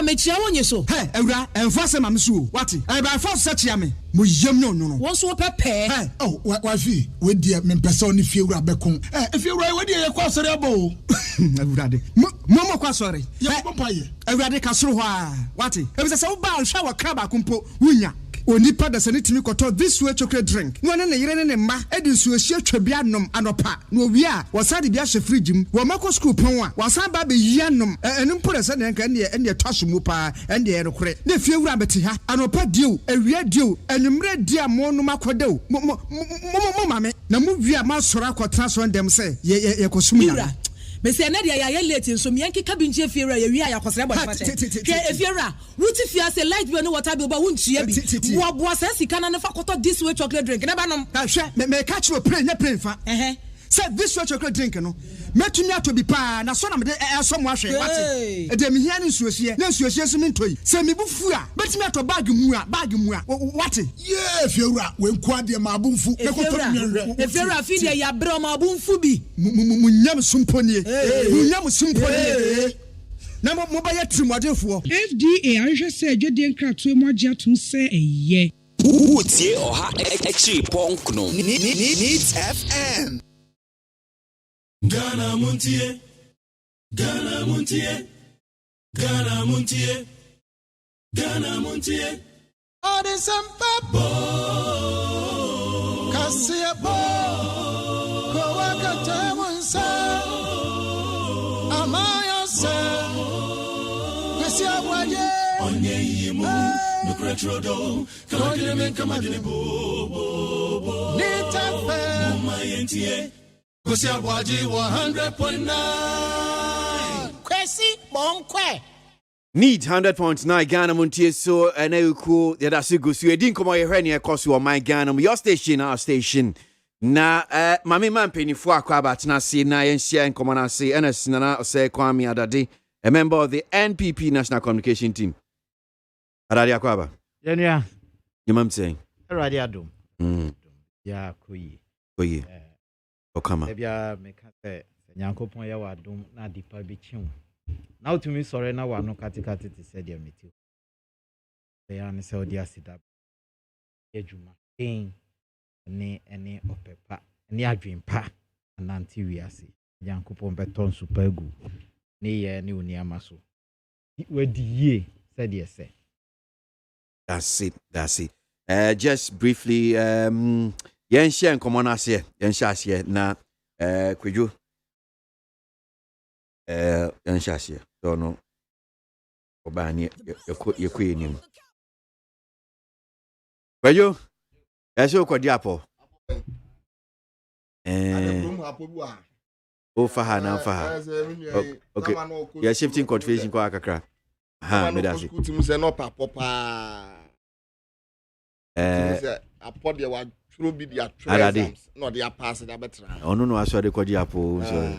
mechia wonye so. Hey, ewura, enforce mam so. What? I by force search ya me. Mo yem no. Won so pepe. Hey, oh, wafi, we dey me pese oni fie wura bekon. Eh, if you right we dey kwa sori abo. Ewura de. Mo kwa sori. Ya papa ye. Ewura de ka soro ho a. What? E be say wo ba hwa wa kraba kumpo wunya. Onipa da sane timi koto this way chocolate drink. No ne yire ne mma edi nsuo hie twabia nom anopa. No wi a wasade bia hye fridge mu. Wo mako school pon a wasan ba be yi anom. Enu mpore se ne nka ne twaso mu pa ende ye rekore. Na fie wura beti ha. Anopa dio, awia dio, enumre dia mo no makodew. Mo mame. Na mu wi a ma soro akotra so ndem se ye kosum ya. Mesi na dia ya late nso miyanki kabinje fiera ya wi ya kwasere bo pate ke fiera wuti fia se light bill no water bill ba wuntua bi wo bo asa sika na fa koto this way chocolate drink na ba nom ta hwe me catch you play nya play fa say this way chocolate drink no metumi ato bi pa na so na me so mo ahwe wate e de me hia ne nsuohie na nsuohie so me ntoi se me bufu a betumi ato bag mu a wate yeah fiera we nkwa de ma abunfu me koto me fiera fi de ya bro ma abunfu bi munyam sumponie munyam sumponie na mo ba ya trimodefo FDA ahwe se adwede nkrato mu agye atum se eye Utie oha extra punk no Needs FM Ghana Montie Ghana Montie Ghana Montie Ghana Montie Ode sampa Kasia bo Ko wakata munsa Amaya se Kasia ABOAGYE Onye yimu no kretrodo Kamadine men kamadine bo Nitafe Mama yentie KWASI ABOAGYE 100.9 Kwesi bonkwe Need 100.9 Ghana Montie so and cool yeah that's good so you didn't come here any cost you on my Ghana your station our station na mami man penifo akwa ba tena se na yen share in common say NS na say Kwame Adade a member of the NPP National Communication Team Adade akwaba Yenua you mam saying Erade adom ya koyi okama ebia meka se Nyankopon ya wadom na dipa bi chiu now to me sorry na wano katikati ti said ya meti ya ne se odi asida ejuma ene opepa ene adwempa ananti wiase Nyankopon beton supergu ne ye ne oni amaso wadi ye said ya say that's it just briefly yen share common ase yen share na kwejo yan shashe so no obani yakwe nim bayo yaso kwadi apo o faha na faha okay ya shifting configuration kwa kakra me da skuti se no papa apod ye wa true bi dia true no dia pass da betra onu no aso de kwadi apo so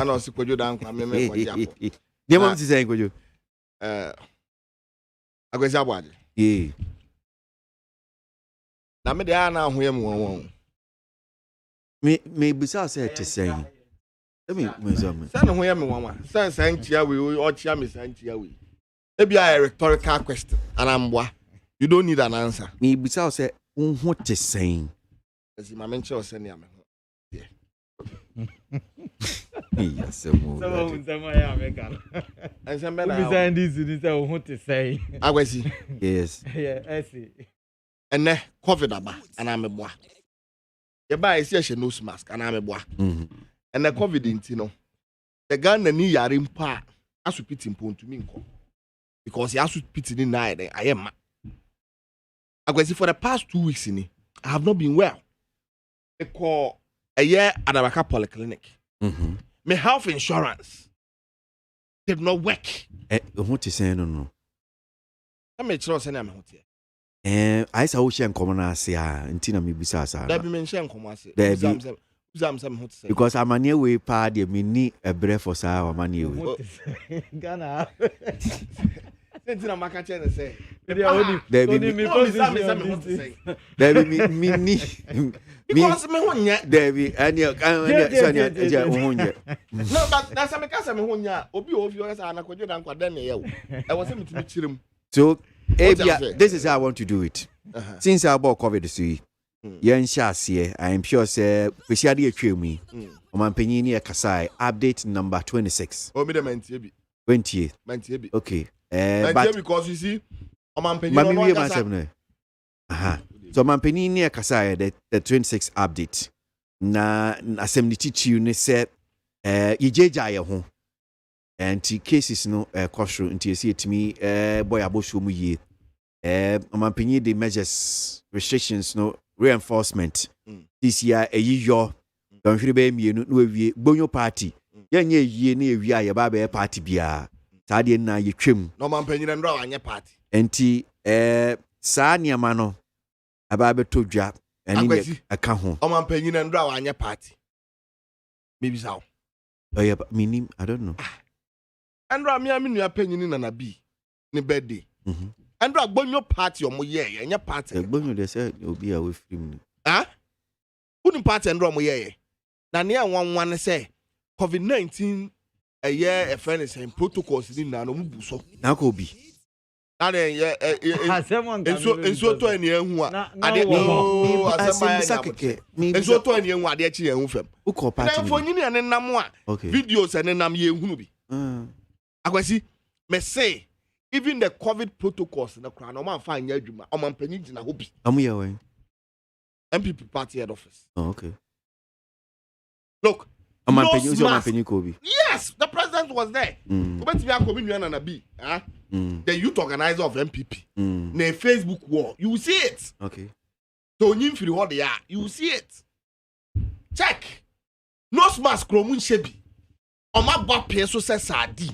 ana si kwojo dan kwa me kwadi apo dem am ti say kwojo KWASI ABOAGYE na me dia na ahoye mu won me bisa say te say me so me say no hoye me won say santia we o chia me santia we e bia a rhetorical question anambwa you don't need an answer me bisa say unho te say as my mention o say ne am yes so ya meka and some men are this unho te say KWASI yes yeah see ene covid aba ana meboa ye ba esi ehye nose mask ana meboa ene covid nti no the Ghana ni yare mpa asupiti mpontumi nko because he asupiti ni na ayema KWASI for the past 2 weeks I have not been well because a year at Adabaka Polyclinic my health insurance did not work what is saying no I make sure say am hote I say wo share nkomo na ase a nti na me bisa asa da bi me share nkomo ase uzam hote say because amane we pa de me ni ebre for sa amane we Ghana sentina maka che ne say David, because me hunya David, and your no, but that's a because me hunya obi ofi o sa na kwadwo dan kwada na yewo e wo se metimi chirim. So this is how I want to do it. Since I bought COVID see yen shase I am sure say kwesiade atwemu omampanyin ne kasai update number 26. O me de mantie bi 28 mantie bi okay but because you see omampanyin no kasa so omampanyin ne kasai the 26 update na asem ni titiu ne say yejeja ye ho anti cases no kosho nti esi etimi boy abosho mu yie omampanyin the measures restrictions no reinforcement this year yo don't feel be mienu no awie bonyo party yenye yie na awie aye ba be party bia saade na ye twem no omampanyin ndro anye party enti saa niama no aba be to dwa ene aka ho omampanyin ndro anye party maybe sao yeah minim I don't know ndro me nua panyin na bi ni birthday ndro agbonyo party omo ye enya party agbonyo de say obi a we film uni party ndro omo ye na ne anwanwan say COVID-19 a friend is saying protocols ni na no mu so na ko bi na de enso to ani ehu a ade enso to ani ehu ade echi ehu fam uko party na fonyi ne nam a videos ene nam ye ehunu bi akwasi me say even the COVID protocols na kra no man fa anya adwuma o man panyi gina ho bi amuye wen MPP party head office. Oh, okay. Look, Kobe. Yes, the president was there. The youth organizer of MPP. The Facebook wall. You will see it. Okay. So you will see it. Check. Nose mask kromun shebi. Oma ba peso se sadi.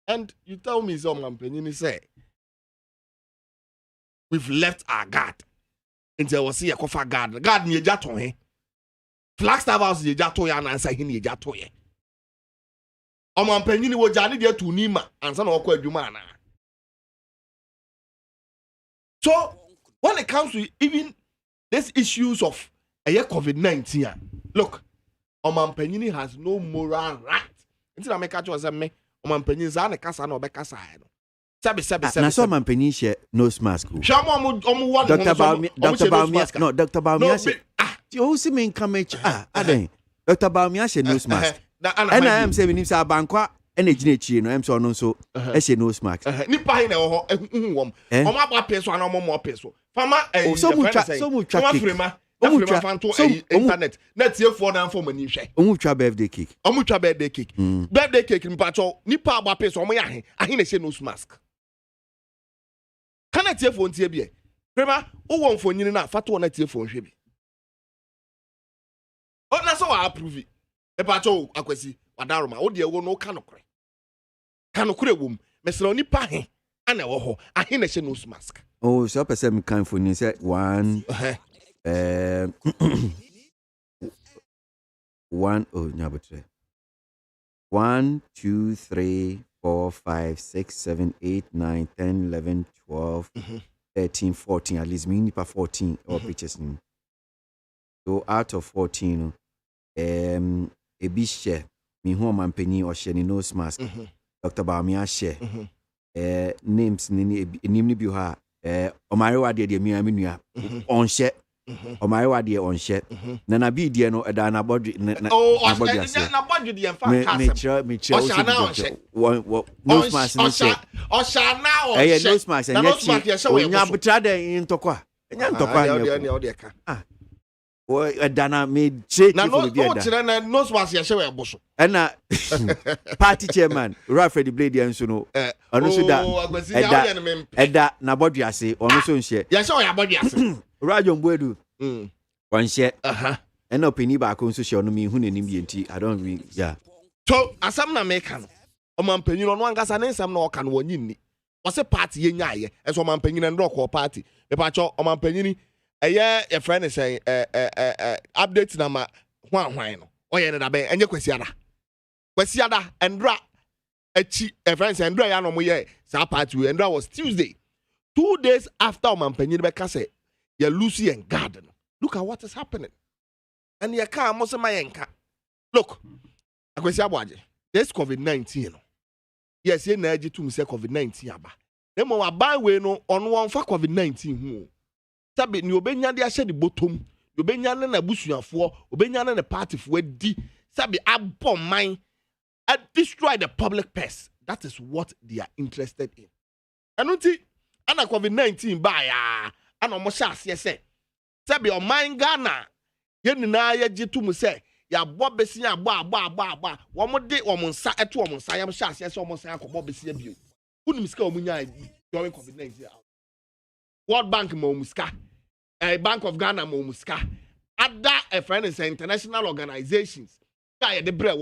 And you tell me someone penny say we've left our guard. Until we see a coffee guard. Guard ni jato he. Flagstaff House ye jato ya na ansa hi ni jato ye. Omo mpanyin ni wo jani de tu nima ansa na okọ adwuma ana. So when it comes to even these issues of COVID-19, look, omo mpanyin has no moral right. Until I make a choice me omo mpanyin za na kasa na obekasa no. Sabi. Na so mpanyin share nose mask. Dr. Baumia you see me come aden Dr. Baumia she nose mask and I am saying him say abankwa and ejine no am so no so e she nose mask nipa hin na ho ehum o ma gba peso na mo peso fama so mu twa internet na tie for na form ani hwe o twa birthday cake birthday cake nipa cho nipa agba peso o mo ya ahin na she nose mask kana tie for ntie bia prema o won fonyini na fato na tie for hwe bi o na so wa approve e pa cho akwasi wadaroma o de wo no kanokre wom meselo nipa he ana wo ho ahe na she nose mask oh so person me kan for ni say 1 1 oh nyabotre 1 2 3 4 5 6 7 8 9 10 11 12 13 14 at least me nipa 14 or pictures ni. So out of 14, a big share, me home and penny or share nose mask. Dr. Baumia share. Names name you ha. Omariwa de me aminia on share. Omariwa de on share. Nana be dear no adana body. Oh, na body the fan. Me nose mask. Oshana or nose mask and yet we nyabutrade in tokwa. Dana made shake na no chira nose mask ya shewe boso na party chairman Rafael Blade enso no ono so da eda na body ase ono so nhye ya shewe ya body ase Rajon Boedu on share na opini ba ko nso she ono mi hu nanim bi enti I don't mean yeah so asam na make no omampanyin no angasa ne nsam na oka no wonyinni o se party ye nyaaye eso omampanyin ndo ko party e pa cho omampanyin your friend is saying update number hwan no oye ne da ben enye kwasiada endra achi a friend say endra ya no mo ye sa party endra was Tuesday 2 days after Omanpenyin Beka say, you're Lucy and Garden. Look at what is happening. And you can't most of my anchor. Look, ABOAGYE, there's COVID-19. Yes, you're energy to say COVID-19. Then more buy way no on one for COVID-19. Sabi, you obey the shed the bottom, you obey na busu for, obey the party for di. Sabi, abom mine and destroy the public purse. That is what they are interested in. And unti, and COVID-19 by and almost yes, Sabi, on mine Ghana, yen na ye jitu mu say, ya bob besia ba. One more day, one sa at 2 months. I am shas, yes, almost I could bob besia view. Wouldn't miss munya during COVID-19. World Bank Momuska, a Bank of Ghana Momuska, other friends and international organizations. Kaya the bread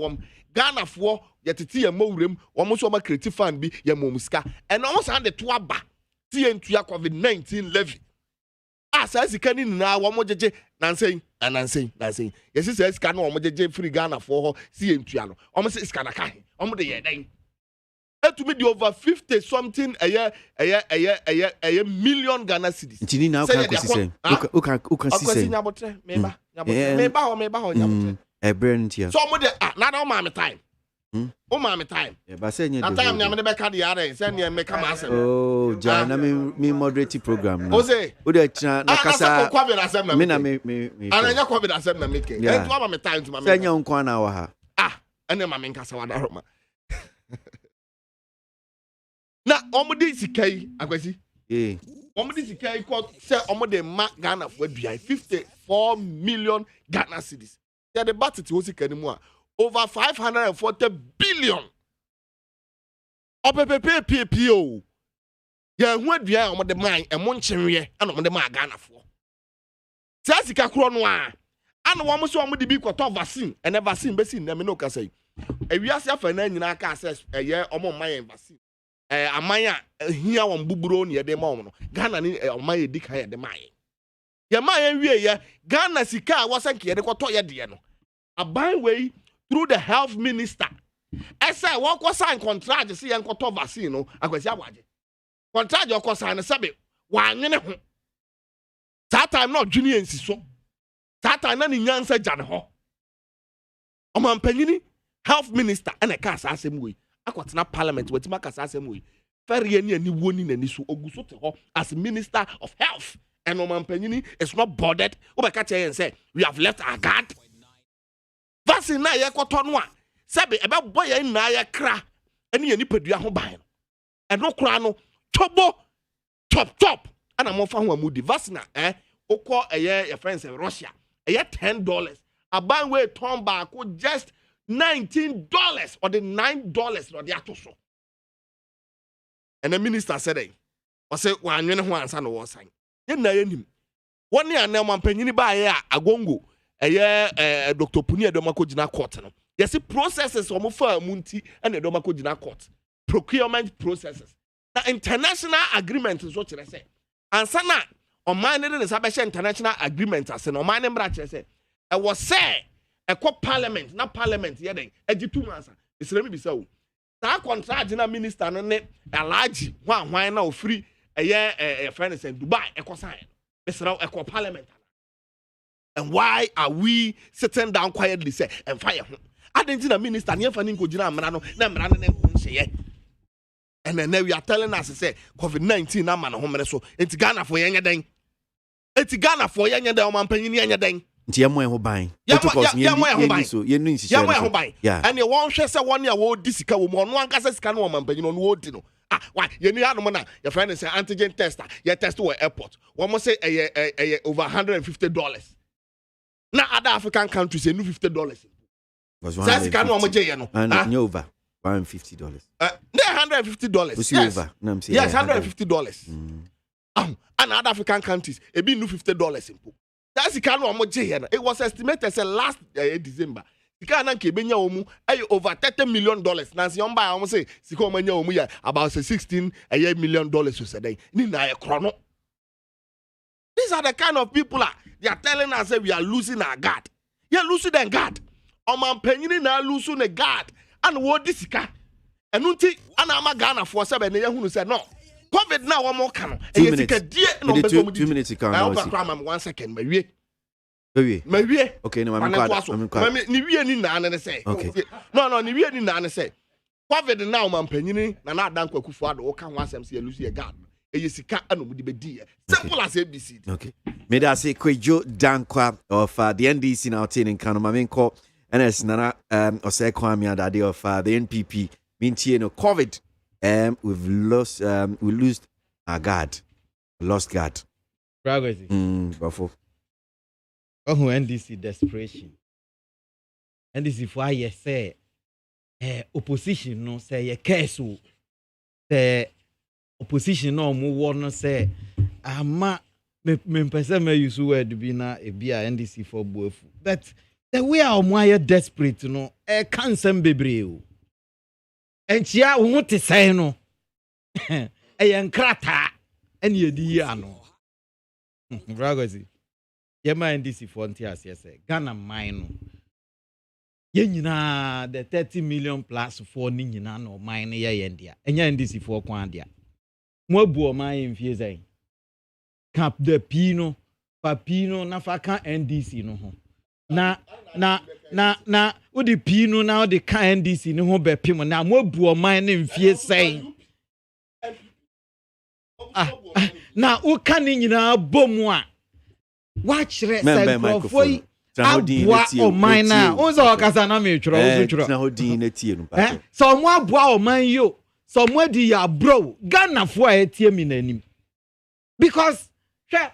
Ghana for yet tea and morim, almost one creative fund be ya Momuska, and almost under 2 ba TN to your COVID-19 levy. As I can in now, one more JJ, Nancy. Yes, it says can one more JJ free Ghana for her, see in Triano. Almost is Kanaka, almost the year. To me, the over 50 something a year million Ghana cedis. Ntini now can say. Who can say? Meba. Brain here. So not all my time. Oh, my time. Yeah, but say that time I'm the back of the other. Send me make a mass. Oh, John, I mean moderate program. Jose, who the Nakasa? Me. And I know COVID assembly making. And to my time to my. Send your own corner. And then my main Casawa. Na omudi sikai akwasi omudi sikai ko say omudi ma Ghana for dua 54 million Ghana cedis. They the budget wo sika ni mu a over 540 billion opepepe ya hu adua omudi man emo nchemwe ana omudi ma Ghana for say sika kro no a ana wo so omudi bi kwato vaccine ene vaccine be sin na me no ka say ewiase afa na nyina aka access eye omo man vaccine amanya hia won buburo ne de ma won no Ghana ni amanya di kan ye de maye ye maye wie ye Ghana sika wasanke ye de kwato ye de no aban we through the health minister esa wo ko sign contract se ye kwato vaccine no akwasi ABOAGYE contract yo ko sign sabe wa nwene ho that time not junior nsiso that time na ni nyansa jane ho omampanyini health minister ene ka asem we akwatena parliament wetima kasa asem we fere ni ani woni nani so oguso te ho as minister of health and omampanyini is not bothered obeka che yen say we have left our guard vaccine na ye kwato no a sebe ebe boye na ye kra ene ye nipadua ho ban eno kra no tobo top ana mo fa ho amudi vaccine okọ your friends in Russia $10 aban we turn back just $19 or the $9 or the atoso. And the minister said, I said, one year no answer no was saying. You know him. 1 year now, man, penny by a gongo, a year, Dr. Punia Domako Jina Court. Yes, processes of MONTIE and the Domako Jina Court. Procurement processes. Now, international agreement is what I say. And sana, on my name is international agreement, I said, on my name, I said, I was say. A parliament, not parliament, yeah, then, a 2 months. It's let me be so. Now, contract in a minister, no, a large one, why now free a year, a friend in Dubai, a cosign. It's now a parliament. And why are we sitting down quietly, say, and fire? I didn't see a minister near Faninko Jina Marano, and then we are telling us to say, COVID-19, I'm on a home, so it's Ghana for young day. It's Ghana for young day, man, penny young day. Ntiamwe ho ban protocols ye no insist and you won share 1 year wo disika wo mo no ankasa sika no mampanyi no wo di no why ye ni adom na your friend say antigen tester ye test wo airport wo mo say over $150 na other African countries say no $50 was sika no mo je ye no and over $150 $150 yes $150 and other African countries e be no $50 impo. That's the kind of money. It was estimated as last December. The kind of Kebenya omu over $30 million. Nancy Omba almost say Sikomanya omu about $16 million a day. Nina a chrono. These are the kind of people they are telling us that we are losing our guard. You are losing their guard. Oman penny na losing the guard. And what this car? And unti anama Ghana for 7 years who said no. COVID now one more can. 2 minutes. 2 minutes you can. I hope I cram 1 second. Maybe. Okay, no, I'm ni wie ni na na say. No, ni wie ni na say. COVID now man panyini na dan kwakufu ado wo kan ho asem se Lucy God. Sika anomudi bedi. Simple as ABC. Okay. Me da say Kwejo Dankwa of the NDC now in Kano Mamenko NS Nana Ose Kwame Adade of the NPP Mintie no COVID we've lost we lose our guard. Lost guard. Bragwezi. Bafo. Oh, NDC desperation. NDC for I say opposition no say ye case say opposition no mo warn say ama me person me use word be na e bia NDC for boafu but the way omo aye desperate no kan sem bebre o enchia wo te sai no e ye nkrata ene ye di ano Bragwezi yema NDC for ntias yes Ghana mine no ye nyina the 30 million plus for ni nyina no mine ye yendia enya NDC for kwan dia mo abu o mine mfie zai cap de pino papino na fa kan NDC no ho na odi pino na odi kan NDC no ho be pim na mo abu o mine mfie sai na u kan ni nyina bomu a wachre sai profoi abua o man na unzo okasa na me twro unzo twro na hodin na tie no pa so mo abua o man yo so mo di ya bro Ghana fo a tie mi nanim because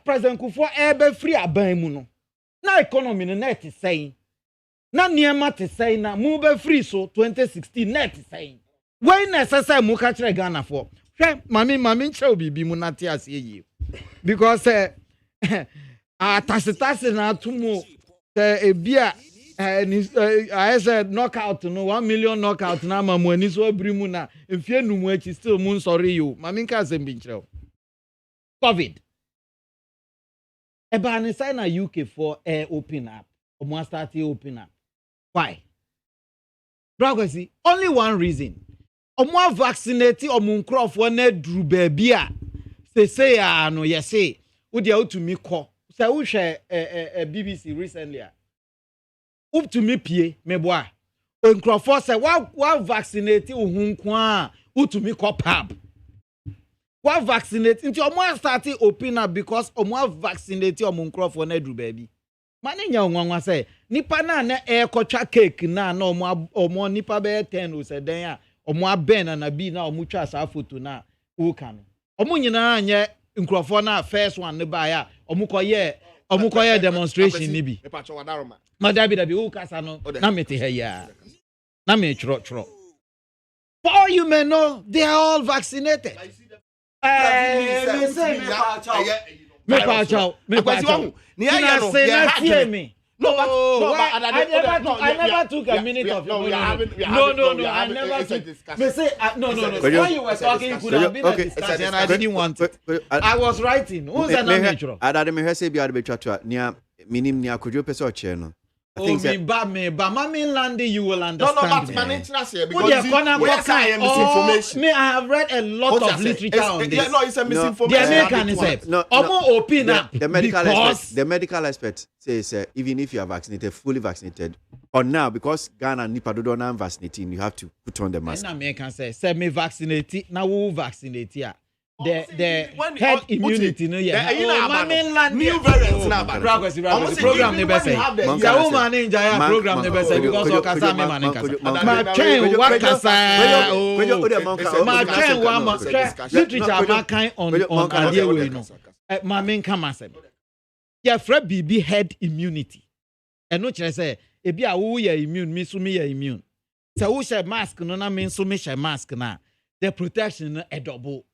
president Kufo ebe free aban mu no na economy no net say na niema te say na mo be free so 2016 net say when necessary mo ka kire Ghana fo mami nche obibi mu na te ase yi because tasitasi na atumo ebia I said knockout no 1 million knockout na mamu ani so abrimu na mfie numu achi still mun sorry you mami nka asem bi nkyerɛ COVID eba ni sign na UK for open up omo start open up why Bragwezi only one reason omo vaccinate omo nkrofo na duru ba bia say ya no yese wo dia otumi kɔ say wo hwɛ BBC recently up to me pie me boa nkrofo say wa vaccinate ohun kwa utumi kɔ pub wa vaccinate nti omo start open up because omo vaccinate omo nkrofo na duru ba bi mane nya onwanwa say nipa na kɔtwa cake na omo nipa be 10 o say den a omo aben na bi na omo twa sa photo na wo ka no omo nyina anye nkrofo na first one ne ba ya omo koye demonstration ni bi madabi wo kasa no na mete ha ya na me chro for you may know they are all vaccinated me pa chao ni ya no No, I never took a minute of your No, I never took. No. When you were talking, it could have been a discussion, and I didn't want it. I was writing. Who's that natural? I don't know. Say, be able to chat. Nia, minim nia. Could you pass our channel? I think me Landy, you will understand. No, but because me, I have read a lot of literature on this. No, it's a misinformation. The American is open up. The medical expert says even if you are vaccinated, fully vaccinated, or now because Ghana nipa do not vaccinating, you have to put on the mask. And American says, "Say me vaccinated, now who vaccinate here." The head immunity no yeah new variants na ba program ne bese ya woman enjoy program ne bese because okasa me man kasa ma train wakasa ma train wa ma literature ma kan on adie we no ma men kama asem ya fra bibi head immunity eno kire say e bi a wo ya immune me so me ya immune say wo share mask no na me so me share mask na the protection no e double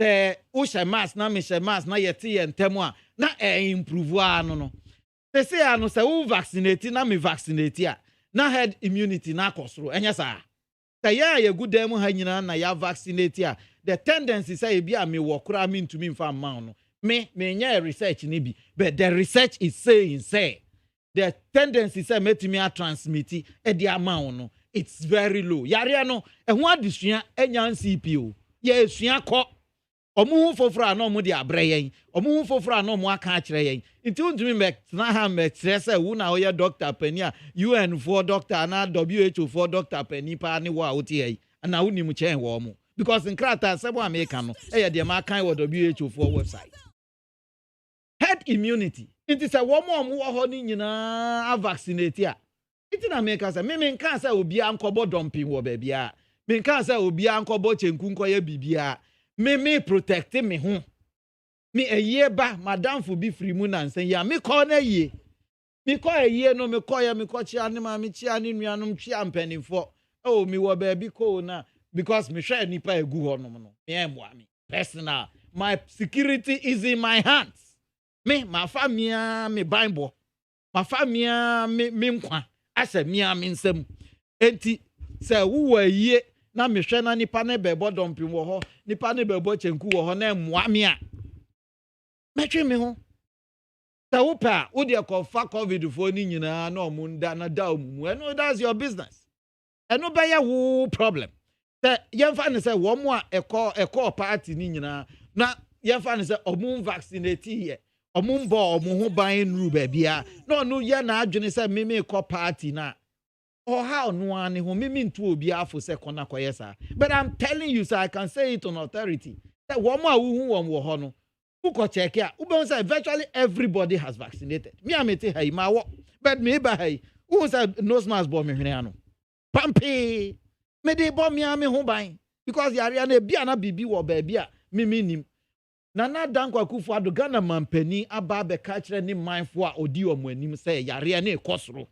the usha mask na me share mask na yeti entemu a na improve ano no say ano say wo vaccinate na me vaccinate a na head immunity na akosoro enya sa say ya good dem ha nyina na ya vaccinate a the tendency say bi a me wokura me ntumi mfa ma no me nya research ni bi but the research is saying say the tendency say metimi a transmit e di ama no it's very low yare no e ho adesua enya CPO ye esua kɔ Omu foforo no mu de abre yen. Omu foforo no mu aka akire yen. Nti untumi me na ha me trese wo na oye doctor pania UN for doctor na WHO for doctor pani pa ne wo a wote yi. Na wo nim chen wo mu. Because in krata sebo America no e de ma kan wo WHO for website. Herd immunity. It is a woman who are ni nyina vaccinate ya. It na America say me nka say obi ankobo dumping wo ba bia. Me nka say obi ankobo chenku nkoye bibia. Me protect me ho. Me eye ba madam fu bi free mu na nsen ya me call na ye. Me call eye no me call ya me call chia ne ma me chia ne nuanom chia mpanimfo. Oh me wo ba bi ko na because me share nipa egu ho no no. Me emwa me. Personal. My security is in my hands. Me my famia me Bible. My famia me nkwa. Ase mia me nsem. Enti se wo ye na me hwe na nipa ne bebo dompim wo ho nipa ne bebo chenku wo ho na emwa me a metwe me ho ta wo pa wo de ko fa covid fo ni nyina na omunda na da omumu eno that's your business eno be ya wo problem te yemfa ne se wo mo a eko party ni nyina na yemfa ne se omun vaccinate ye omun bo omun ho ban nru ba bia na onu ye na adwene se meme ko party na or how no one who mean to be after second akoyesa. But I'm telling you, sir, I can say it on authority. That one more who could check here. Say virtually everybody has vaccinated. Me, I may tell hey, my work, but me by hey, who said nose mask bomb me no. Pampi, me de bomb me home buying because yariane biana bibi wo baby me nim. Nana dankwa kufu ado Ghana mampeni aba be catch ni mindful odi omo anim say yariane kosro.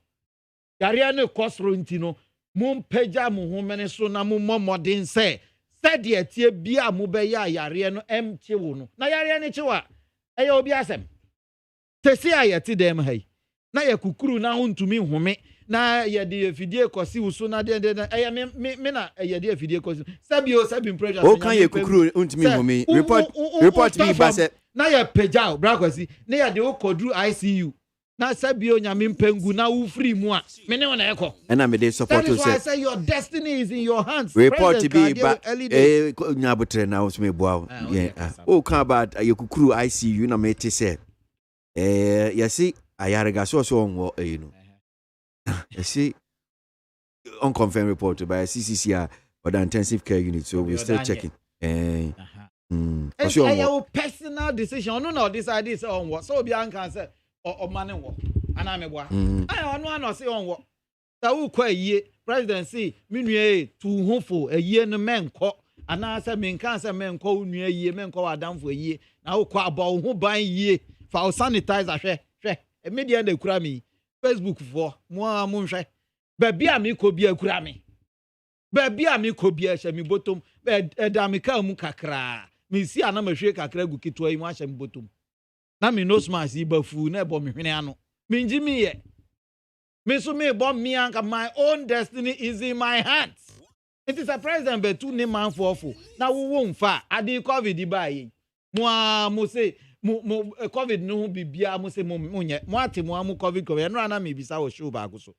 Yaria ne kosro ntino mum peja mu homene so na mu momodin se de tie bia mu be ya yaria no emchewo no na yaria ne chewa eya obi asem tesi ayeti dem hai na ye kukuru na huntumi home na ye de afidie kosi uso na de eya me na ye de afidie kosi sabi pressure o kan ye kukuru huntumi home report bi ba se na ye peja bra kosi na ye de o kodru ICU na sabio nyame mpengu na wo free mu a me ne wona eko na me dey support you say say your destiny is in your hands report be ba nyabotre na wo me boa o kan about yekukuru ICU na me te say yesi ayarega so onwo no yesi unconfirmed report by CCC or the intensive care unit so we still checking for your personal decision no decide this on what so be an say or money wo anameboa onu ano se onwo ta wo kwa yie presidency minue tu hofo ayie no menko ana se menka se menko unue yie menko adamfo yie na wo kwa abo ho ban yie fa sanitizer hwe media na kura mi Facebook fo mo nhwe ba bia mi ko bia kura mi ba bia mi ko bia hye mi botom edamika mu kakra mi si ana mahwe kakra gu kitwa yi mu ahye mi botom na me no smas ibafu na ebo me hwene ano me nji me ye me so me bo me anka my own destiny is in my hands it is a president but two ne man for na wo mfa ade covid ba yi mo say mo covid no bibia mo say mo nye mo ate mo am covid ko no na me bisa wo show ba go so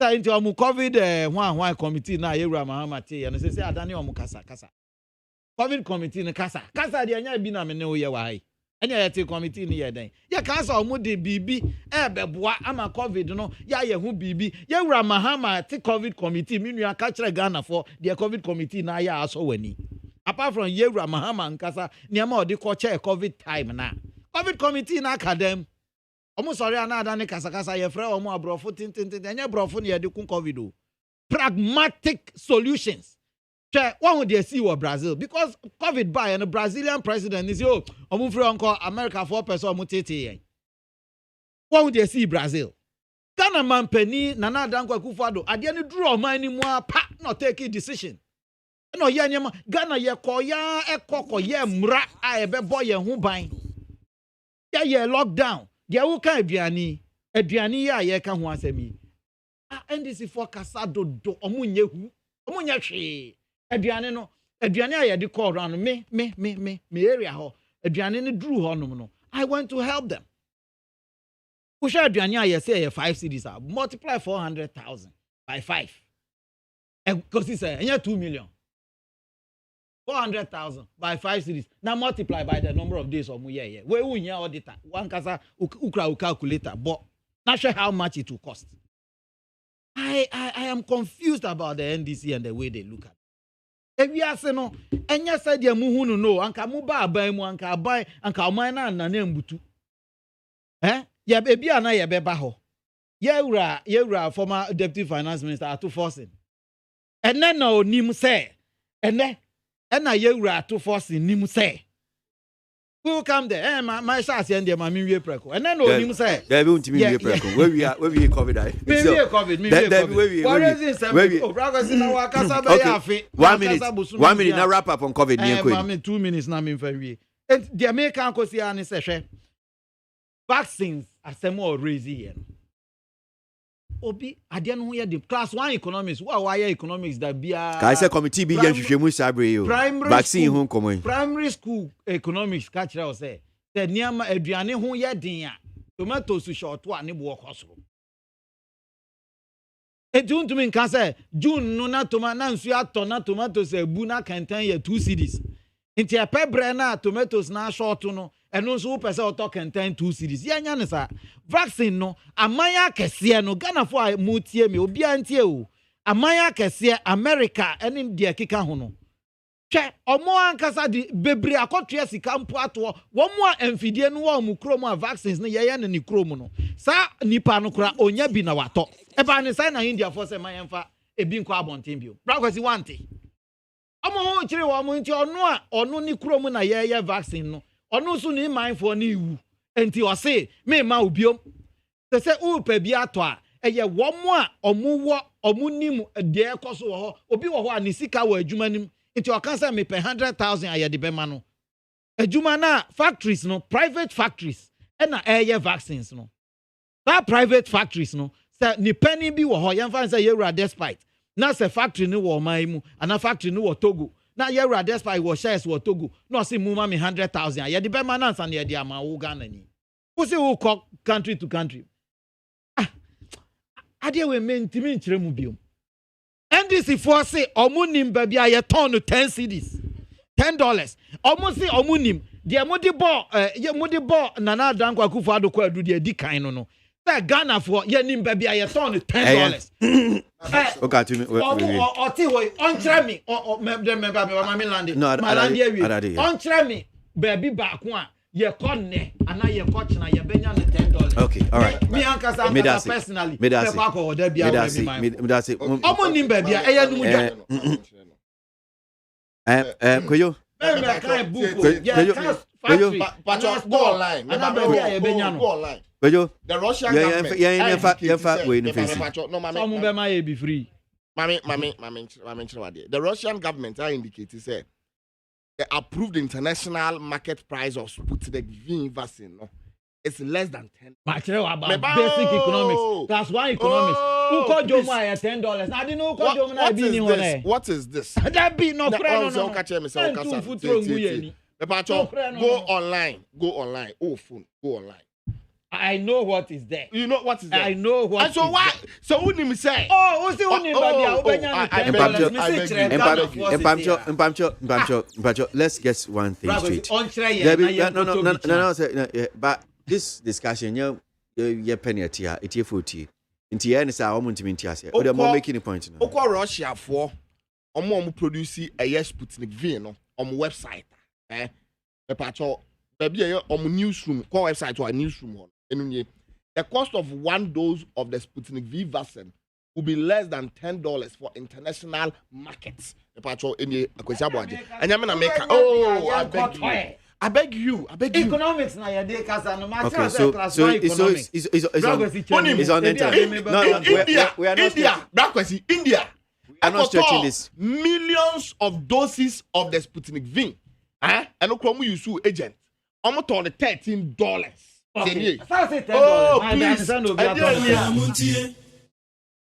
ta into am covid hwan committee na yewura mahama te ye no say adane o mo kasa covid committee ne kasa de anya bi na me ne wo ye wa hai anya yete committee ni yeden ya ka sa omo de bibi beboa ama covid no ya ye hu bibi ya wura mahama te covid committee minu aka kire Ghana for the covid committee na ya aso wani apart from ye wura mahama nkasa niam odi ko che covid time na covid committee na academ omo sorry ana ada ne kasa ye frɛ omo abrofo tintin anya brofo ne ye de kun covid o pragmatic solutions. One would they see what Brazil because COVID by and the Brazilian president is yo omu free uncle America 4% mutete. What would they see Brazil? Ghana man penny nana dankwa kufado ade ne draw man ni mu pa not take a decision. No ye nyama Ghana ye koya ekoko ye mra a ebe boy ye ho ban. Ye lockdown. Dia wo kan aduani ya ye ka ho asemi. NDC for kasado do omunye hu omunye hwe. Aduane a yedi call round me area ho aduane ne dru ho no I want to help them. We share aduane a ye say 5 cities multiply 400,000 by 5 because it's 2 million 400,000 by 5 cities. Now multiply by the number of days of year. We will hear auditor. One kasa ukra calculator, but not sure how much it will cost. I am confused about the NDC and the way they look at it. If you say no, and you said you muhunu no, anka muba buy mu anka buy anka omana na nembutu. Ya baby ana ya beba ho. Yewra former deputy finance minister atu forcing. And then no nim say. And then yewra atu forcing nim say. Who will come there? My shas and my mimi preko. And then no nim say. There be unti mimi preko. Where we COVID I. Mimi COVID. One minute now wrap up on COVID. 2 minutes now me fair. And the American ko si ani say vaccines are some more crazy here. Obi adian ho ye the class 1 economics why economics that bia ka say committee bi yan hwehwemu sabre yo vaccine ho komo primary school economics ka kira o say the niam aduane ho ye den a tomatoes short to ane bo okosoro e June to me kan say June no na nsu ato na tomatoes ebu na kantan ye 2 cedis nti e pebre na tomatoes na short no eno nso wo pese auto contain 2 series yanya ne sa vaccine no amanya kese no Ghana for mutie me obi antie o amanya kese America ene de keka ho no hwe omo ankasa di bebre akotua sika mpo ato wo mo amfidie no wo mu krom a vaccines no ye ne krom no sa nipa no kura onya bi na wato e ba ne sai na India for say mayemfa ebi nko abonten bio brakwasi wante omo ho kire wo mo nti ono ni krom na ye vaccine no onu so ni mindful ni iwu enti o say me ma obiom se se u pa bi ato a eye wo mo a omunim de ekoso wo ho obi wo ho a ni sika wo adwuma nim enti o kan say me pe 100,000 aye de be ma no adwuma na factories no private factories na eye vaccines no that private factories no say ni penny bi wo ho yemfa say yewura despite na say factory ni wo man mu ana factory ni wo Togo na yewura despite wo shares wo Togo no say mu ma me 100,000 ye de be ma na san ye de ama wo Ghana ni wo say wo country to country ade we mentimi nkire mu biom NDC for say omunim ba bia ye ton 10 cedis $10 omu say omunim de mudi bo nana dankwa Akufo Addo kwa adu de di kan no say Ghana for ye nim ba bia ye ton $10 okay to me oti hoy onkyere me me land my land here onkyere me baby ba ko a ye konne ana ye kochna ye benya ne $10 okay all right me ankasa personally me kwa ko oda bia me that's it omo nim ba bia eya numu ja koyo me kai book factory go online go online koyo the Russian government we no face no some be ma be free mami the Russian government are indicated say the approved international market price of Sputnik V vaccine no it's less than 10. About basic economics. Class 1 economics. Who called you my $10? I didn't know who called you my $10. What is this? That be no friend. Go online. Oh, phone. Go online. I know what is there. You know what is there? I know what and so is why? There. So who name say? Oh, who's the one name? Let's get one thing straight. No. But this discussion, you penny at here, it's 40. In the end, it's our moment to be here. Or they're more making a point now. Okay, Russia for produce a yes Sputnik V no on website. The patcho, maybe on newsroom, call website or a newsroom. The cost of 1 dose of the Sputnik V vaccine will be less than $10 for international markets. The patcho in the ABOAGYE. And I'm gonna make. Oh, I beg you. Economics na ya dey kasa no matter class 1 economics. It's on internet. No, we are not. India. I'm not stretching this. Millions of doses of the Sputnik V. And Okromu Yusu agent. Almost on the $13. Okay. $10. Oh, please.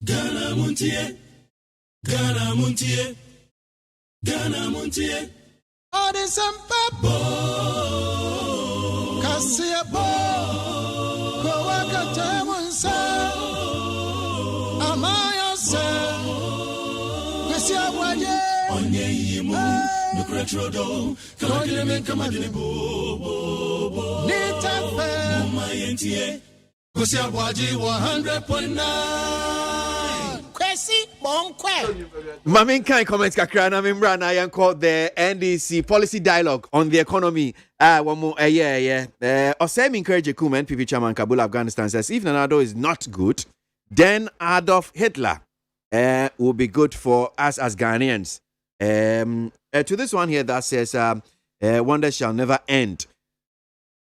Ghana Montier. All the Sampabo. Kasiabo. Kowaka Tamunsa. Amaya Sa. Kwasi ABOAGYE. Onye yimu. Metrodo, Kamadine, Kamadine, Bo, Nita, my NTA, Kosi ABOAGYE 100.9. Kwesi, Bonkwe. Mamin can comment kakra na membra na yan called the NDC policy dialogue on the economy. One more Osem encourage Kuman, PP Chairman Kabul, Afghanistan says if Nanado is not good, then Adolf Hitler will be good for us as Ghanaians. To this one here that says wonder shall never end.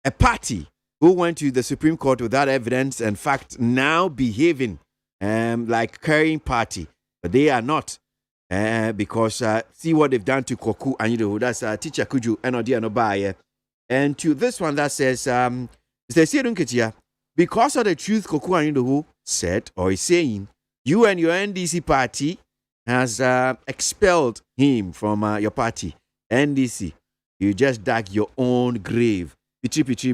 A party who went to the Supreme Court without evidence and fact now behaving like carrying party, but they are not. Because see what they've done to Koku and that's teacher Kuju and Odia Nobaye. And to this one that says, because of the truth Koku and said or is saying, you and your NDC party has expelled him from your party. NDC, you just dug your own grave. Pichi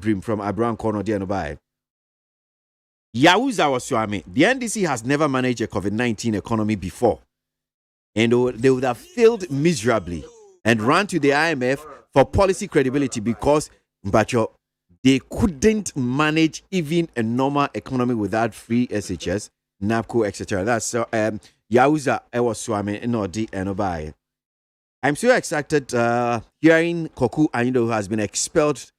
brim from Abraham Kono Odia Nobaye. Yahuza Waswami, the NDC has never managed a COVID-19 economy before. And they would have failed miserably and ran to the IMF for policy credibility because they couldn't manage even a normal economy without free SHS, NAPCO, etc. That's Yahuza Ewaswami Nodi Enobai. I'm so excited hearing Koku Anyido has been expelled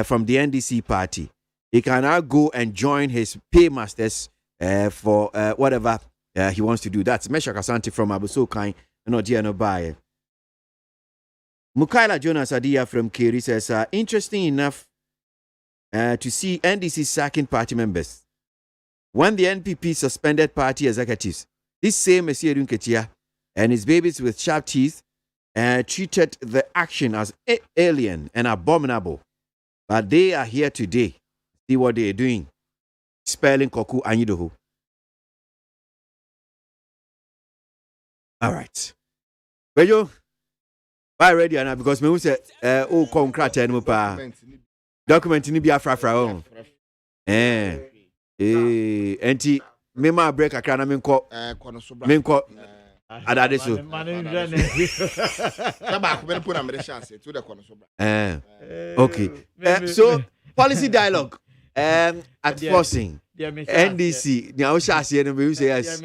from the NDC party. He can now go and join his paymasters for whatever he wants to do. That's Meshach Asante from Abusokai and Odiano Baye. Mukaila Jonas Adia from Keri says, interesting enough to see NDC sacking party members. When the NPP suspended party executives, this same Monsieur Dunketia and his babies with sharp teeth treated the action as alien and abominable. But they are here today. See what they are doing. Spelling Koku Anyidoho. All right. But you, why ready now? Because me say, oh, concrete and mupa document ni bi afrafra on. Enti me ma break akra na me nko adade so. Okay. So policy dialogue. At forcing NDC, the Oshasi and we say yes.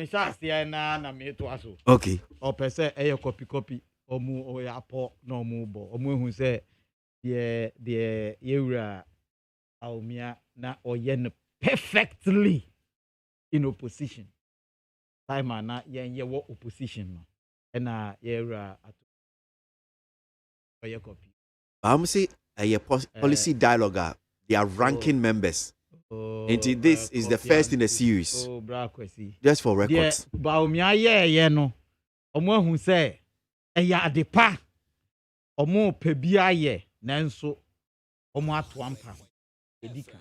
Okay. Or per se, a copy, or mu or apo, no mubo, or mu who say, the area Almia na or yen perfectly in opposition. Time na yen ye what opposition, and era at copy. I'm say a policy dialogue. They are ranking members. And this is the first in the series. Just for records. Baumia no. Omo hu say eya adepa. Omo pebia ye nanso omo ato ampa. Edika.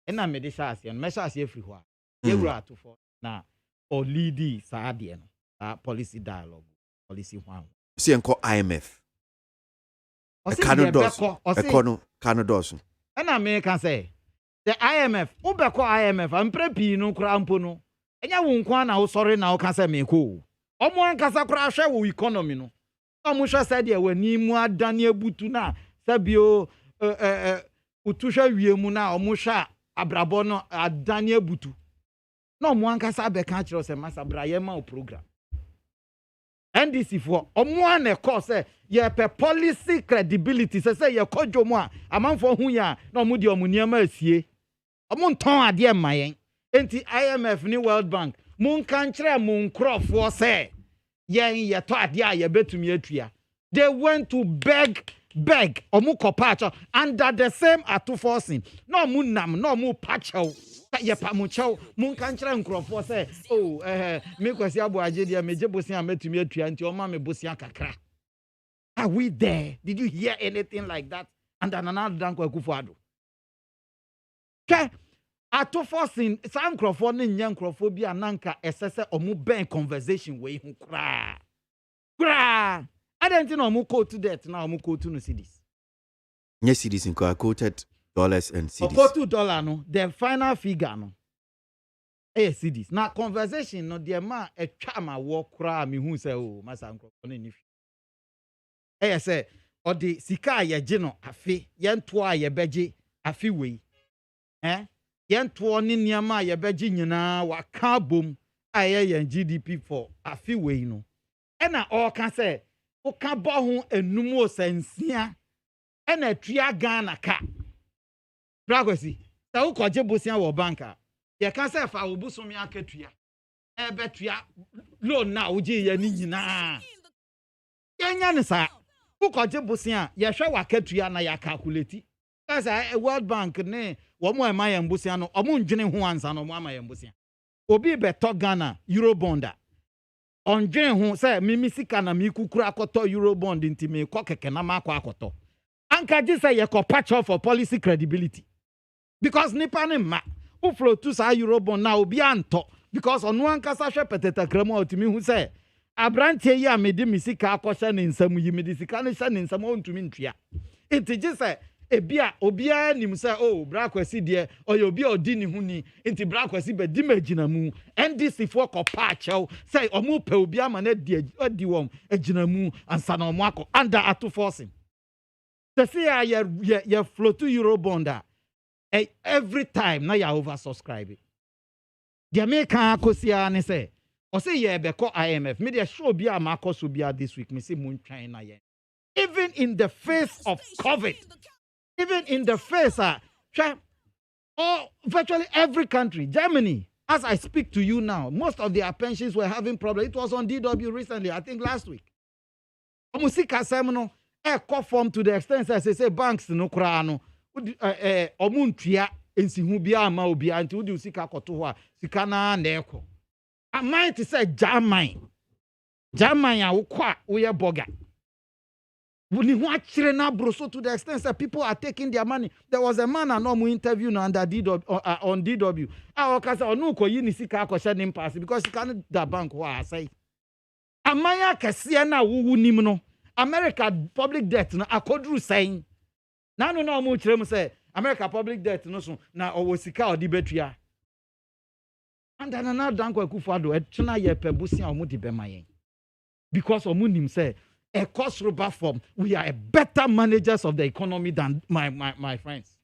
Na me de sha ase no. Me sha ase free ho a. Ye wura atofo na o lead sa de no. Policy dialogue. Policy one. See enko IMF. Canados. And I can say the IMF, Ubeko IMF, and prepi no crampono. And ya won't kwana sorry now can say me cool. Omo kasa crash economy no. Omusha said ye when ni mu adanie butuna sabio utusha wiemu na omusha abrabo no adanie butu. No mo kasa be kan kire se masa braye ma o program. NDC for omo cause ye pe policy credibility say ye kojo mo amanfo hu ya na omo di omo niam asie omo nton ade mayen enti IMF ni World Bank mun kan kire mun crofo say ye to ade a ye betumi atua. They went to beg omo kopacho under the same atoforcing no omo nam no omo pacho ye pamucho mun kan kire nkrofo say me kwasi ABOAGYE dia meje bosia metumi atua nti o ma me bosia kakra. Are we there? Did you hear anything like that? And then another danko Akufo-Addo. Okay. Atoforcing some crofo ne nya nkrofo bi ananka esese omu ben conversation we hu kra. I don't know omu quote that now omu quote no cedis. Yes, cedis in quoted dollars and cedis. $2 no, the final figure no. Cedis. Now conversation no the man a chama wo kra me hu say masa nkrofo ne ni. say or the sika ye gino afi yen toa ye beji afi we yen toa ni niama ye beji nyina wa ka bom aye yen GDP for afi we no ena all can say o ka bo ho enum o sansia ena tua Ghana ka Bragosi ta wo koje bosia wo banka ye ka say fa wo busumi akatua betua loan na uji ye ni nyina yenya ne sa ukoje bosia ye hwe wakatua na ya calculate kasa World Bank ne wo mo ema ye mbosia no omo ndwene ho ansa no mo ama ye mbosia obi beto Ghana Eurobonda ondwene ho say mimi sika na mi kukura akoto Eurobond nti me ko keke na makwa akoto anka ji say ye ko patch off for policy credibility because nipa ne ma u flow to sa Eurobond na obi anto because on one kasa hwe peteta kramo otimi hu say abrantie yi amede misika akosha ne nsam yi medisika ne hye ne nsam ontumi ntua enti say ebia obia nim say oh brakwasi de oyo obi odi ni hu ni enti brakwasi be di magina mu NDC for ko paachel say omu pe obia ma na di wom agina mu ansa na omu akọ under ato forcing the say ya flow to Eurobond every time na ya oversubscribe the American akosia ne say o say ye be call IMF me dey show bia ma akoso bia this week me say mun twan na ye even in the face of COVID, even in the face virtually every country, Germany, as I speak to you now, most of their pensions were having problems. It was on DW recently, I think last week. Omusika semino form to the extent as they say banks no krano omuntua ensihu bia ma obi anti udi usika koto ho a sika na eko I might say German ya ukwa uye boga wuni hu achire na broso to the extent that people are taking their money. There was a man and no interview under DW on DW okasa onu ko yi ni sika akosha nim pass because you can't the bank wa say amaya kese na wuwu nim no America public debt no akodru saying na no mu kire mu say America public debt no so na owosika odi betua and then now danko akufado etuna ye pebusia omu di bema yen because omu nim say a cost rubber form we are a better managers of the economy than my friends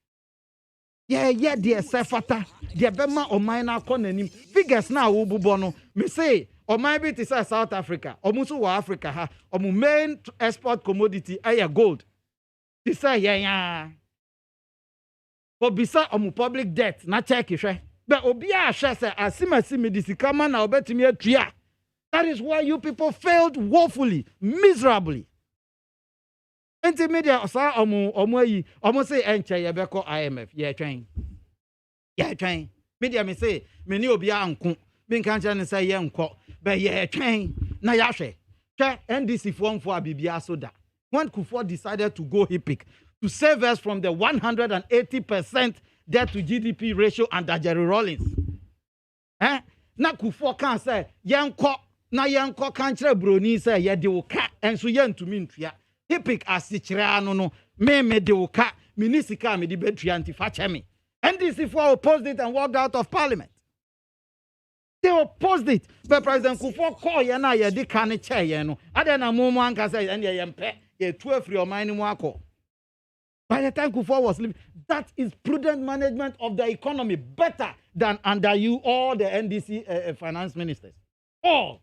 yeah dear sefata dear bema o minor konanim figures na wo bubo no me say o my bit is South Africa omu so wa Africa ha omu main export commodity aye gold this say yeah for bisa omu public debt na check hwe but obi a hwe say asimasi disika ma na obetimi atua. That is why you people failed woefully, miserably. Intermedia sa omo say enche ye beko IMF ye twen media me say me ni obi anko me kan cha ne say ye nko but ye twen na ya hwe NDC for abibia soda when Kufuor decided to go HIPIC to save us from the 180% debt to GDP ratio under Jerry Rawlings na Kufuor kan say ye nko na yanko kanchre broni say ye de woka enso ye ntumi ntua HIPIC asichire anu no me de woka minisika me de betua antifa cheme NDC for opposed it and walked out of parliament. They opposed it but President Kufuor call ye na ye de kan che ye no ade na mumu anka say ye yempe ye tu afri oman ni mu akọ. By the time Kufuor was leaving, that is prudent management of the economy better than under you all the NDC finance ministers. All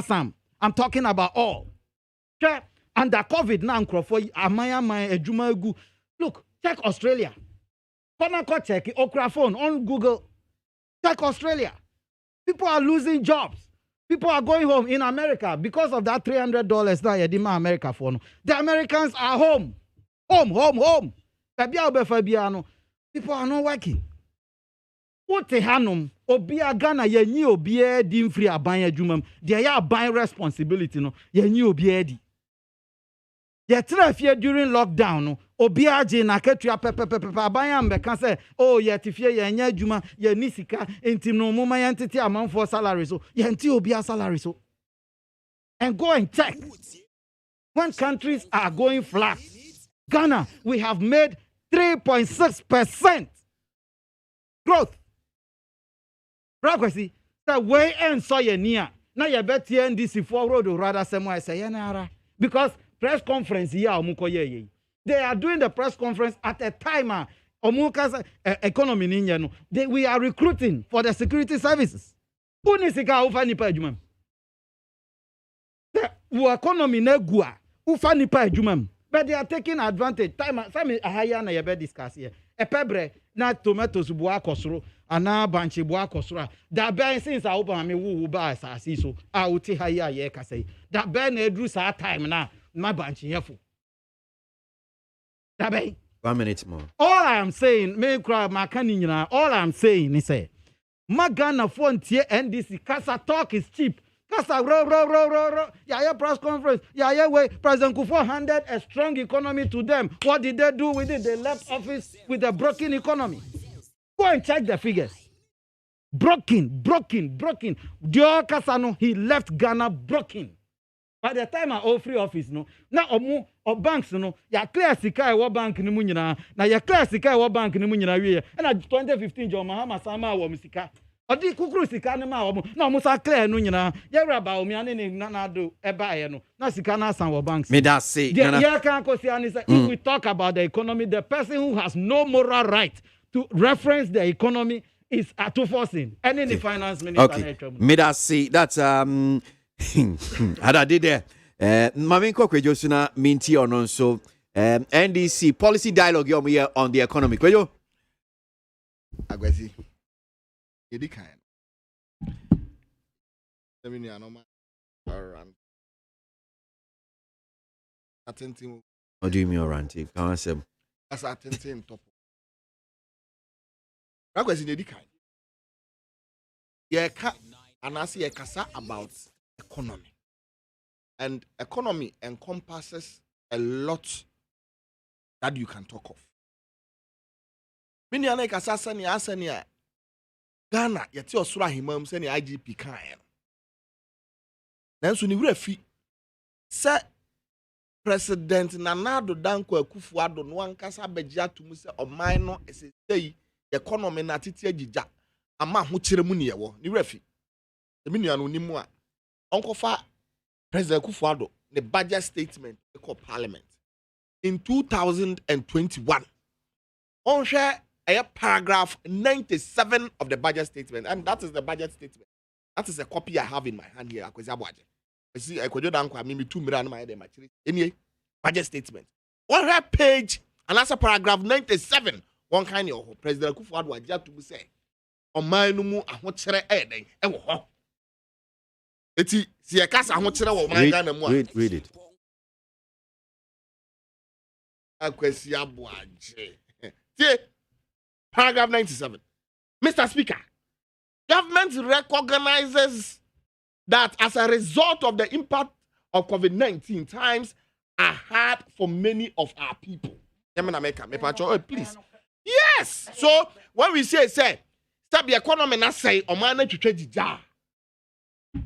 Sam, I'm talking about all. Under COVID now, Amaya. Look, check Australia. Konako check Okraphone on Google. Check Australia. People are losing jobs. People are going home in America because of that $300 that you demand America for. The Americans are home. Home. People are not working. What te hanum obia Ghana yenyi obia di mfiri aban adwumam de ya aban responsibility no yenyi obia di ye trafie during lockdown no obia age na katua pepepepe aban am be kan say oh ye tifie yenye adwuma ye ni sika enti no moma ye ntete amanfo salary so ye nti obia salary so and go and check when countries are going flat. Ghana, we have made 3.6% growth. Brakwasi, the way and so ye near. Now you bet NDC forward or rather somewhere say yenara. Because press conference here omukoye. They are doing the press conference at a time economy ninja no. We are recruiting for the security services. Unisika ufa nipa ejuma. The economy na gua ufa nipa ejuma. But they are taking advantage. Time some higher na yebe discuss here. Epebre na tomatoes bua kosoro ana banchi bua kosoro. That ben since I open me wu ba asasi so a uti higher ye ka say. That ben na edru sa time na my banchi yefo. That ben 1 minute more. All I am saying, me cry my all I am saying is say Magana phone tie NDC Kasa talk is cheap. Kasa ro. Yeah, press conference. Yeah, way. President Kufuor handed a strong economy to them. What did they do with it? They left office with a broken economy. Go and check the figures. Broken. Dio Kasano, he left Ghana broken. By the time I all free office, no. Now or banks, no. Ya clear sika wa bank ni munyina. Na ya clear sika wa bank ni munyina we. And 2015 John Mahama sama wa musika. Odi kukuru sika ni ma wa na musa clear no nyina. Ya raba o mi ane ni na do eba ye no. Na sika na san wa banks. Me that say. Ya can ko si ani say if we talk about the economy, the person who has no moral right to reference the economy is forcing any the finance minister. Okay. Me that say that's I did there. Mamin Kokwejo Suna Minti or non so NDC policy dialogue here on the economy. Kwejo Agwezi. Yedi kan. Semini anoma around. Attentive. What do you mean around? Can't say. As attentive top. Agwezi yedi kan. Ye ka anasi ye kasa about economy. And economy encompasses a lot that you can talk of. Mini ane kasasa ni asania Ghana yeti osura himam se ni IGP kan. Nanso ni wura fi se President Nana Addo Dankwa Akufo-Addo no ankasa begya tum se oman no esesei economy na tete agija ama ho kire mu ne yewo ni wura fi. Mini anu ni mu a onkofa President Akufo-Addo the budget statement called Parliament in 2021. On share a paragraph 97 of the budget statement, and that is the budget statement. That is a copy I have in my hand here. ABOAGYE. I see I could do that. Maybe 2 million my anyway, budget statement. On her page, and that's a paragraph 97. One kind of President Akufo-Addo just to say, on my numu a what chere eden e wo ho. Eti si e kasa ho chere wo man Ghana mu a. Read it. KWASI ABOAGYE. Paragraph 97. Mr. Speaker, government recognizes that as a result of the impact of COVID-19, times are hard for many of our people. Please. Yes. So when we say, stop the economy, na say, or man,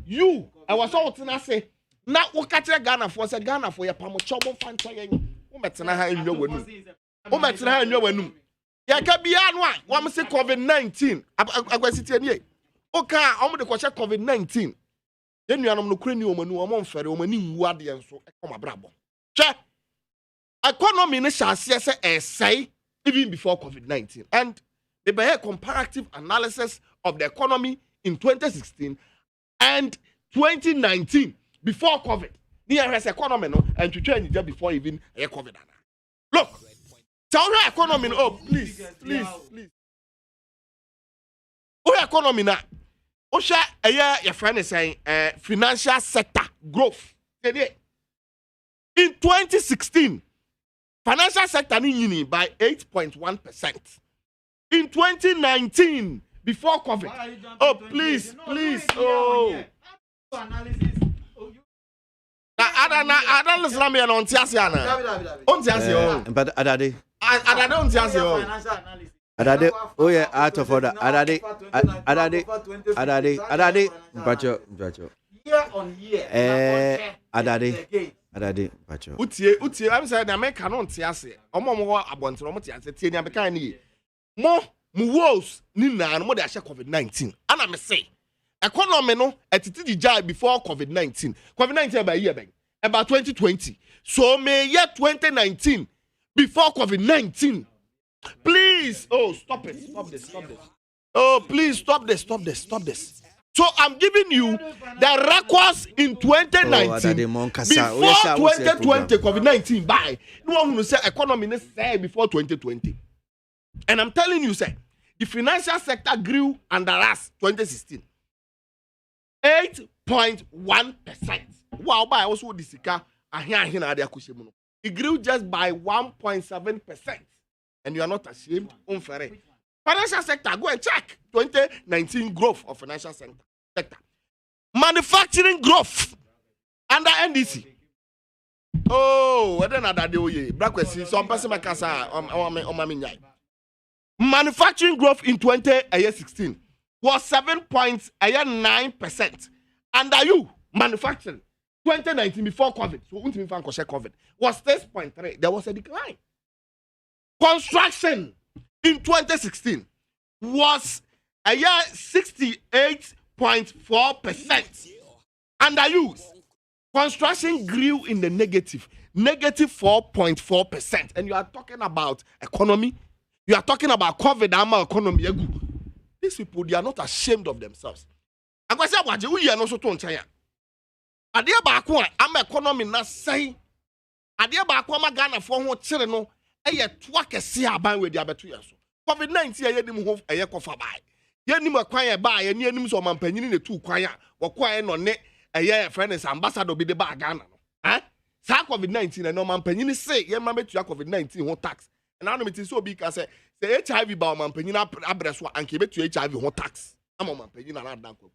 you, I was all to say, now we catch Ghana for your pamochobo fancy. One say COVID-19. I okay, I'm the question COVID-19. Then you are no crane you manu fere omani wade enso e come brabo. Che economy shall say even before COVID-19. And they be a comparative analysis of the economy in 2016 and 2019 before COVID. Near as economy no and to change just before even a COVID. Look, tell her economy. Oh, please. Oh, economy now. Osha your friend is saying financial sector growth. In 2016, financial sector ni by 8.1%. In 2019, before COVID. Oh, please. Oh. I don't listen me on Tiasiana. On Tiasio. But Adade. I don't Tiasio. Adade. Oh yeah, out of order. Adade. Bacho. Year on year. Adade. Bacho. Utie. I'm saying the American on Tiasi. Omo abonti omo Tiasi. Tie ni abeka ni. Mo woes ni na mo de ahye COVID-19. Ana me say economy no etiti di jai before COVID-19. COVID-19 by year ben. about 2020. So may year 2019 before COVID-19. Please, stop it. Oh, please stop this. So I'm giving you the records in 2019 before 2020 COVID-19. Bye. No one will say economy say before 2020. And I'm telling you, sir, the financial sector grew under us 2016. 8.1%. Wow, by also this it grew just by 1.7%. And you are not ashamed, unfair. Financial sector, go and check 2019 growth of financial sector. Manufacturing growth under NDC. Oh, then another day, black question. Some person make us manufacturing growth in 2016 was 7.9%. Under you, manufacturing 2019 before COVID, so COVID was 6.3. There was a decline. Construction in 2016 was 68.4%. Under use, construction grew in the negative 4.4%. And you are talking about economy, you are talking about COVID economy. These people, they are not ashamed of themselves. And I say, what you are not so to China. Adia bakwa am economy na say. Adia bakwa ma Ghana for ho chire no. Eye toa kese aban we dia beto yeso. COVID-19 eye nim ho eye kofa bai. Ye nim akwan e ba ye ne anim so mampanyini ne tu kwan a wokwan no ne eye friends ambassador bi de ba Ghana no. Sa COVID-19 no mampanyini say ye ma betu COVID-19 ho tax. Na no metin so bi ka say HIV ba mampanyini abreso anke betu HIV ho tax. Am mampanyini na dan kwaku.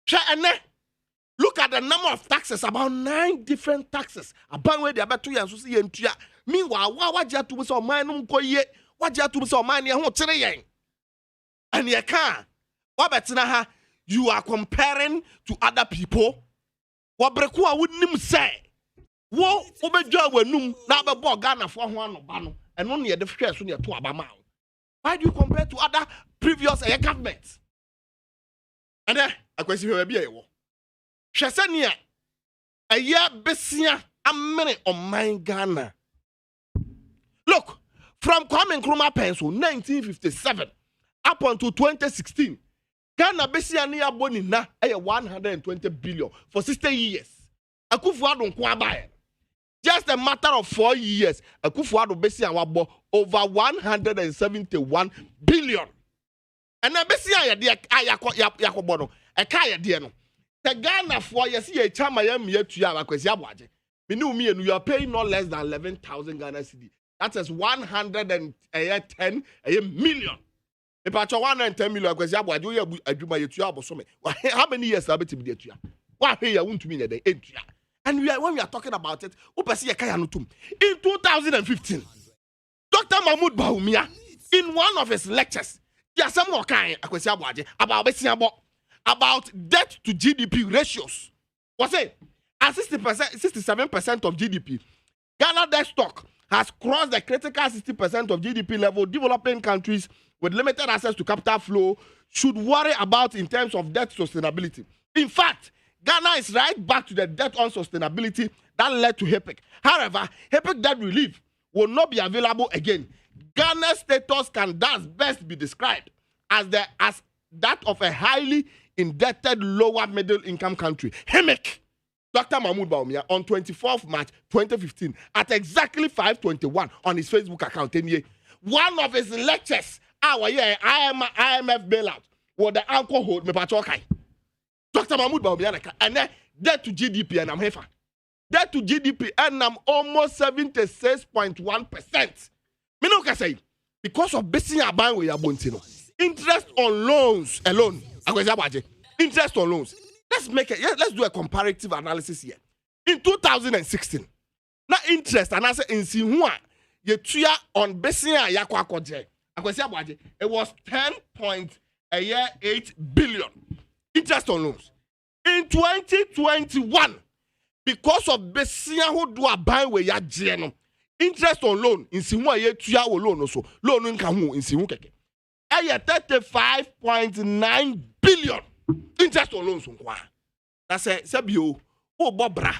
Sha ene look at the number of taxes, about 9 different taxes. About where they are better to see and meanwhile, what you have to so mine what you have to so mine and you can't. What you are comparing to other people. What Brekua wouldn't say. What Obeja were num now before Ghana for one bano and only at the stress when you're to Abama. Why do you compare to other previous governments? And then a question will be a war. Shasania, a year besia a minute on my Ghana. Look, from Kwame Nkrumah Pencil 1957 up until 2016, Ghana besia near Bonina a 120 billion for 60 years. Akufo-Addo nkwa just a matter of 4 years. Akufo-Addo besia wabo over 171 billion. And na besia ya dia yakobono e ka ya dia no. The Ghana for you see a chama yam yet to have a question. Me and you are paying no less than 11,000 Ghana cedi. That is 110 million. If I 110 million, because how many years have it to be there? Why pay you to me a day? And when we are talking about it, in 2015, Dr. Mahmoud Bawumia, in one of his lectures, there are some more kind about debt to GDP ratios. Was it at 67% of GDP? Ghana debt stock has crossed the critical 60% of GDP level. Developing countries with limited access to capital flow should worry about in terms of debt sustainability. In fact, Ghana is right back to the debt unsustainability that led to HEPIC. However, HEPIC debt relief will not be available again. Ghana's status can thus best be described as that of a highly indebted lower middle income country. HEMIC, Dr. Mahmoud Bawumia, on 24th March 2015 at exactly 5:21 on his Facebook account. One of his lectures, IMF bailout, was the alcohol me pachokai. Dr. Mahmoud Bawumia, and then debt to GDP and I'm hefa. Debt to GDP and I'm almost 76.1%. Me no can say because of basing a ban with your bontino. Interest on loans alone. Interest on loans. Let's do a comparative analysis here. In 2016, na interest and I say in Sinhua, you tuya on Bessia Yakwakoje. It was 10.8 billion interest on loans. In 2021, because of Bessia who do a buy with ya geno, interest on loan in Sinhua ye tuya loan also. Loan in Kamu in Sinhukeke. 35.9 billion interest on loans. That's a Sabio wo bobra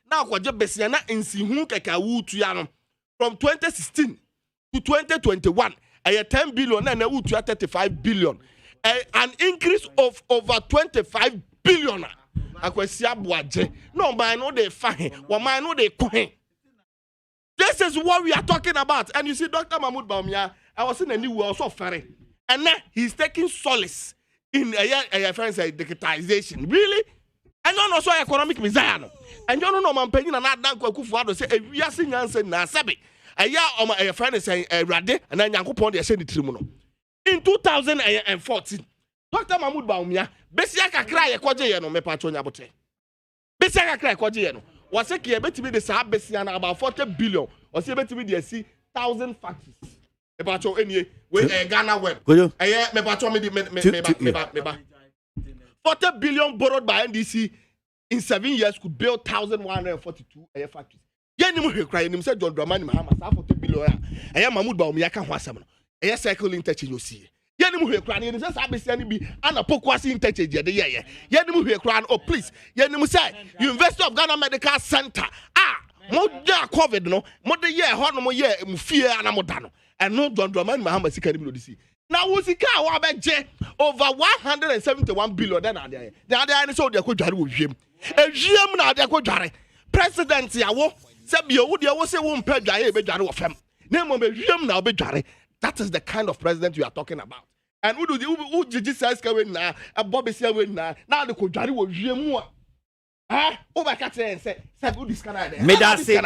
na akwaje besia na nsihu keka wutua no from 2016 to 2021 10 billion na wutua 35 billion an increase of over 25 billion akwasi aboagye no man no dey fine one man no dey kwen. This is what we are talking about. And you see, Dr. Mahmoud Bawumia, I was in a new world, so ferry. And now he's taking solace in a friend's digitization. Really? And you know, so economic mizano. And you know, man, penny and not done Kufuado say, we are singing answer na sabi. A friend is saying, Rade, and then Yanko Pond, they said the Trimono. In 2014, Dr. Mahmoud Bawumia, Besiaka cry a quadriano, me patronia bote. Besiaka cry a quadriano. Was a key bet to be the Sabesian about 40 billion, or say bet to be the 1,000 factories. About your any way, Ghana web. Me 40 billion borrowed by NDC in 7 years could build 1,142 factories. Yenimu crying himself, John Dramani Mahama, 40 billion. I am Mahmoud Bawumia can wasam. A cycle interchange you see. Yenimu crying in the Sabesian be and a KWASI interchange. Yenimu crying, oh please. Yenimu say, University of Ghana Medical Center. More COVID, no, more the year, more year, fear and Amodano. And no John Dramani Mahama Sikari see. Now, was the car over 171 billion? Then the other so they could jari with him. A GM now they could jari. President Yawo, Sabio, would you say won't pay Jay be jari of him? Name of a GM now be jari. That is the kind of president we are talking about. And who do who Gigi says going now? A Bobby say win now. Now the could jari with GM. Ah, over cat and say, who this can I? Medasi.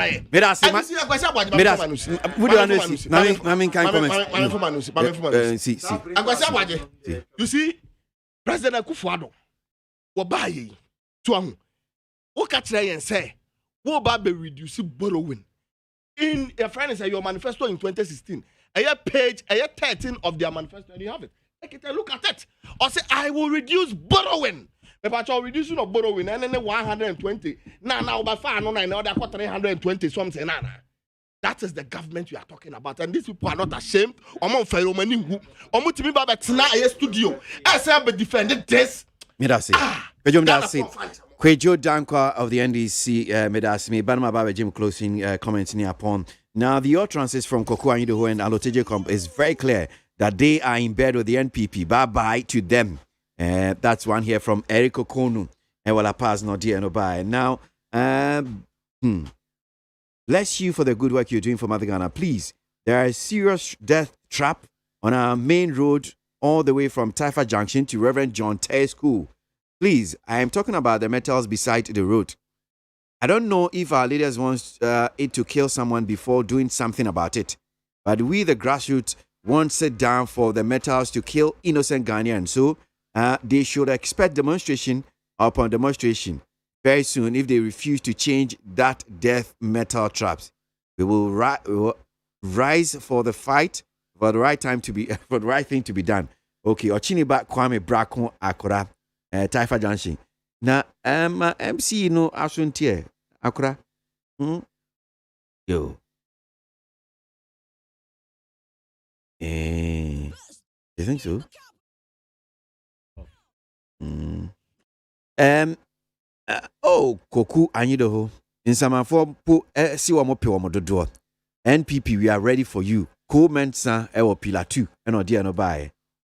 You see, President Kufuado, Wabaye, Tuang, who catch and say, wo be reduce borrowing. In a friend say your manifesto in 2016, a year page, a year 13 of their manifesto, and you have it. Take it and look at it. Or say, I will reduce borrowing. But you're reducing of borrowing and then 120. Now by far no now they're 320 something. That is the government we are talking about, and these people are not ashamed. Omo feromani hu. Omo timi ba betina a studio. I be defending this. Medasi. Kwejo Dankwa of the NDC Medasi me Banama Baba Jim closing comments near upon. Now the utterances from Koko Anyidoho and Aloteje Comp is very clear that they are in bed with the NPP. Bye bye to them. That's one here from Eric Okonu. And well, I pass no dear no bye. Now, bless you for the good work you're doing for Mother Ghana. Please, there are a serious death trap on our main road all the way from Taifa Junction to Reverend John Tay School. Please, I am talking about the metals beside the road. I don't know if our leaders want it to kill someone before doing something about it. But we, the grassroots, won't sit down for the metals to kill innocent Ghanaians. So, they should expect demonstration upon demonstration very soon if they refuse to change that death metal traps. We will rise for the fight for the right time to be for the right thing to be done. Okay, Ochiniba Kwame Brako Akora Taifa Junction. Na MC no asuntie Akora. Yo. You think so? Koku Anyidoho. In some form, see what more people do. NPP, we are ready for you. Co-mensa, ewo pillar 2. And dear no buy.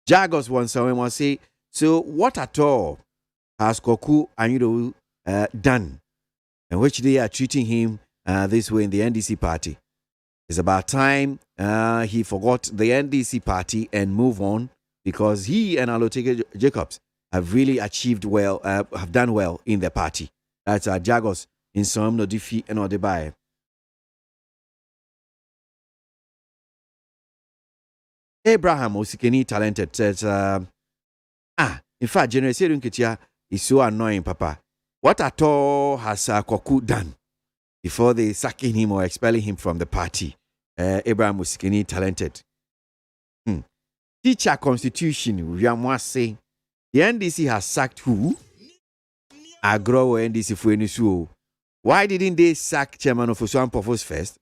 Jagos once someone say, so what at all has Koku Anyidoho done? And which they are treating him this way in the NDC party. It's about time he forgot the NDC party and move on, because he and Alotege Jacobs have really achieved well, have done well in the party. That's Jagos in some no defeat and Odebaye. Abraham Osikeni talented says, in fact, General Serun Ketia is so annoying, Papa. What at all has Koku done before they sacking him or expelling him from the party? Abraham Osikeni talented. Teacher Constitution, we are saying. The NDC has sacked who? Agro NDC Fuenisu. Why didn't they sack Chairman of Osuan Pofos first?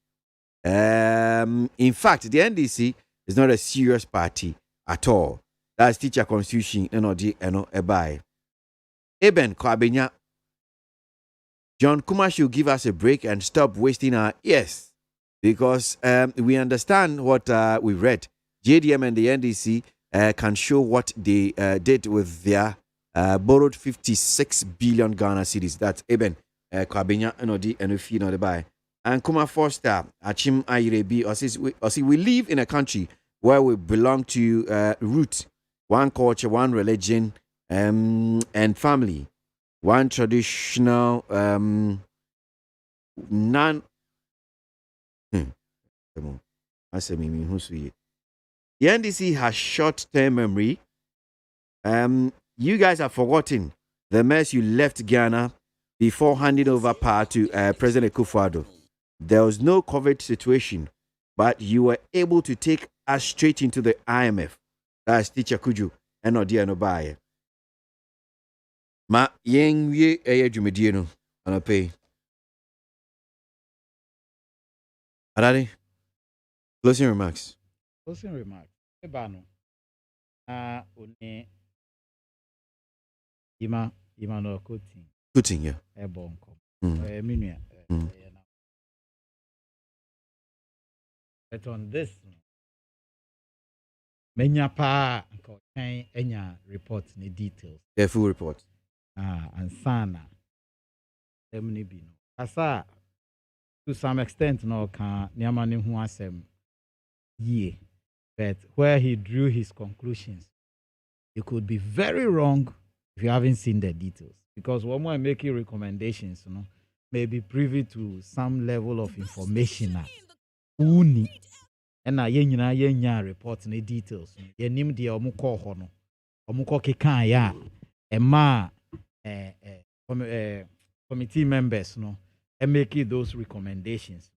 In fact, the NDC is not a serious party at all. That's teacher constitution, Ebai. Eben Kwabenya. John Kuma should give us a break and stop wasting our ears, because we understand what we read. JDM and the NDC can show what they did with their borrowed 56 billion Ghana cedis. That's Eben Kwabenya Enodi Enufi no the buy. And Kuma Foster Achim Ayirebi or we live in a country where we belong to roots, one culture, one religion, and family, one traditional non. I say me who's we. The NDC has short-term memory. You guys have forgotten the mess you left Ghana before handing over power to President Akufo-Addo. There was no COVID situation, but you were able to take us straight into the IMF. That's Teacher Kuju and Odia Nobaye. Ma yen ye jumedie no anape. Adade. Closing remarks. Closing remarks. Ebano. One Ima no cutting. Cutting, yeah. Ebonko. Minua. But on this, menya pa enya report ni details. The full report. And sana. Emni bino. Asa to some extent no can niamani hu asem ye. But where he drew his conclusions, it could be very wrong if you haven't seen the details. Because when we're making recommendations, may be privy to some level of information. Uni. And yenya report the details. Yenim dia omuko hono. Omuko kekan ya. Ema committee members and make those recommendations.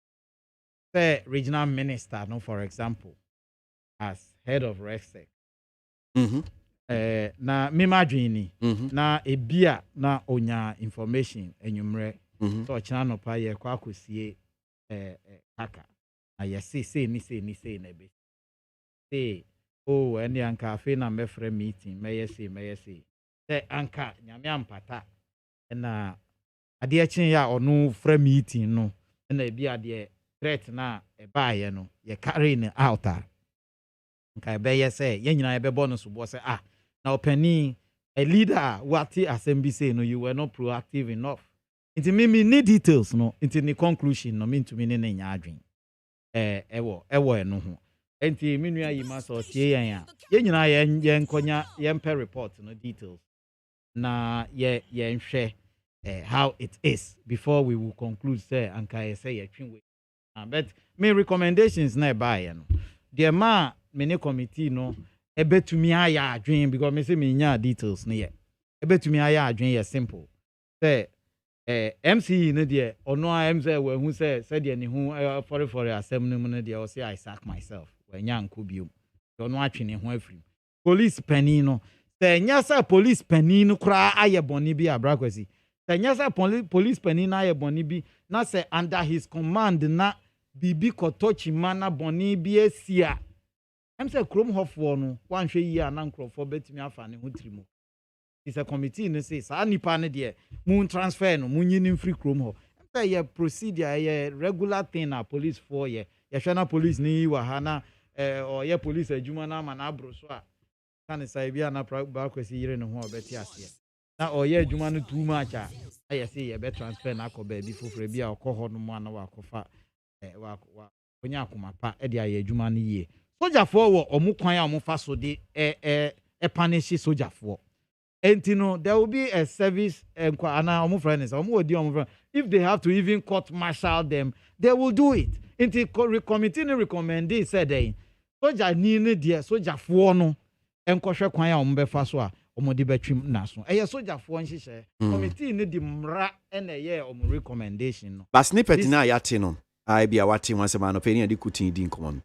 Say regional minister, for example, as head of REFSEC. Na mimadwini na ebia na onya information enyumre so chana no pa ye kwa kosie kaka na ye say na be say oh eni anka afi na mefre meeting meye say say anka nyame ampata na ade akin ya onu frɛ meeting no na ebia de threat na ebaaye no ye carry ne out nka be ye say ye nyina ye be bonus bo say now penny a leader what assembly say no you were not proactive enough. It me need details no into the conclusion no mean to me ne nya adwen ewo no ho enti me nua yi ma so tie yan ya ye nyina ye nkonya ye mpe report no details na ye nhwe how it is before we will conclude say anka ye say ye twin but me recommendations na buy no the ma me ne committee no ebetumi aya adwen because me say me nya details no ye ebetumi aya adwen ye simple say MC no de ono am say we hu say de ne hu for asem no no de o say I sack myself we nya nko biom ono atwene ho afiri police penny no say nya say police penny no kra aye boni bi abrakwasi say nya say police penny na aye boni bi na say under his command na bibi kotochi mana boni bi asia I'm say Chrome Hofo no one hwe yi anankro for betimi afa ne ho trimo. It's a committee no say sa nipa ne de moon transfer no munyi free Chrome ho. Say ye procedure ye regular thing na police for ye. Ye hwe na police ni wa ha na or ye police adwuma na ma na abro so a kan say bia na ba kwesi yire ne ho obeti ase. Na or ye adwuma no too much a ye say ye be transfer na akoba bi foforo bia okoho no mu ana wa kofa wa onya akoma pa e de aye adwuma no yie. Soldier for omu kwan ya omu fa so de punish soldier for. Entino there will be a service ana omu friends omu odi omu friend. If they have to even court martial them, they will do it. Enti committee ni recommend it said dey soldier ni de soldier for no enkohwe kwan ya omu be fa so a omu de betwim na so. Eye soldier for nhihye. Committee ni di mra na ye omu recommendation no. But snippet na ya te no. I be a wati once a man opinion di kutin din common.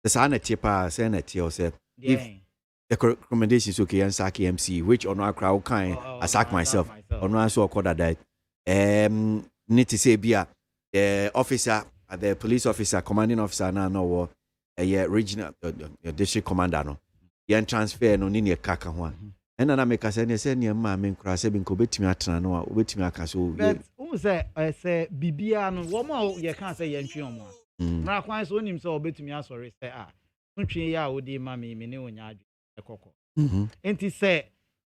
The sana tipa say na tie say if the recommendations okay and sack MC which on our crowd kind I sack myself on one so called that need to say be the officer the police officer commanding officer na no regional district commander no yen transfer no ni kaka ho ɛna na meka sɛ ne sɛ ne ma me nkora sɛ bi nko betimi atena no a obetimi aka so but who say bibia no wo ma ye kan say ye ntwe omo mra kwan so onim say obetimi asori say ntwe ya odi ma me ne onya adwe ekoko enti say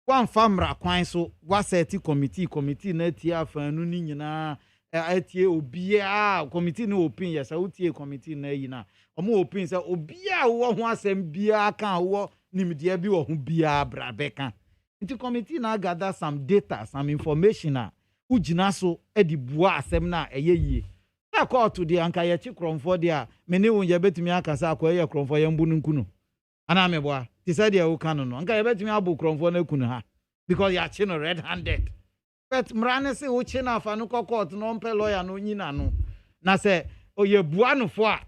wan fa mra kwan so wa set committee na tie afanu ni nyina atie obia committee no open yes atie committee na yi na omo open say obia wo ho asem bia kan wo nimdia bi wo ho bia bra beka nti committee na gather some data some information ugina so edi bua asem na eyeye na call to the anka ye chi kromfo dia me ne wo ye betimi akasa akwa ye kromfo ye mbu nkunu ana me boa ti said ye wo kan no anka ye betimi abu kromfo na kunu ha because ya chi no red handed but mrane se wo chi na afa no court no mpe lawyer no nyina no na se oye bua no fo a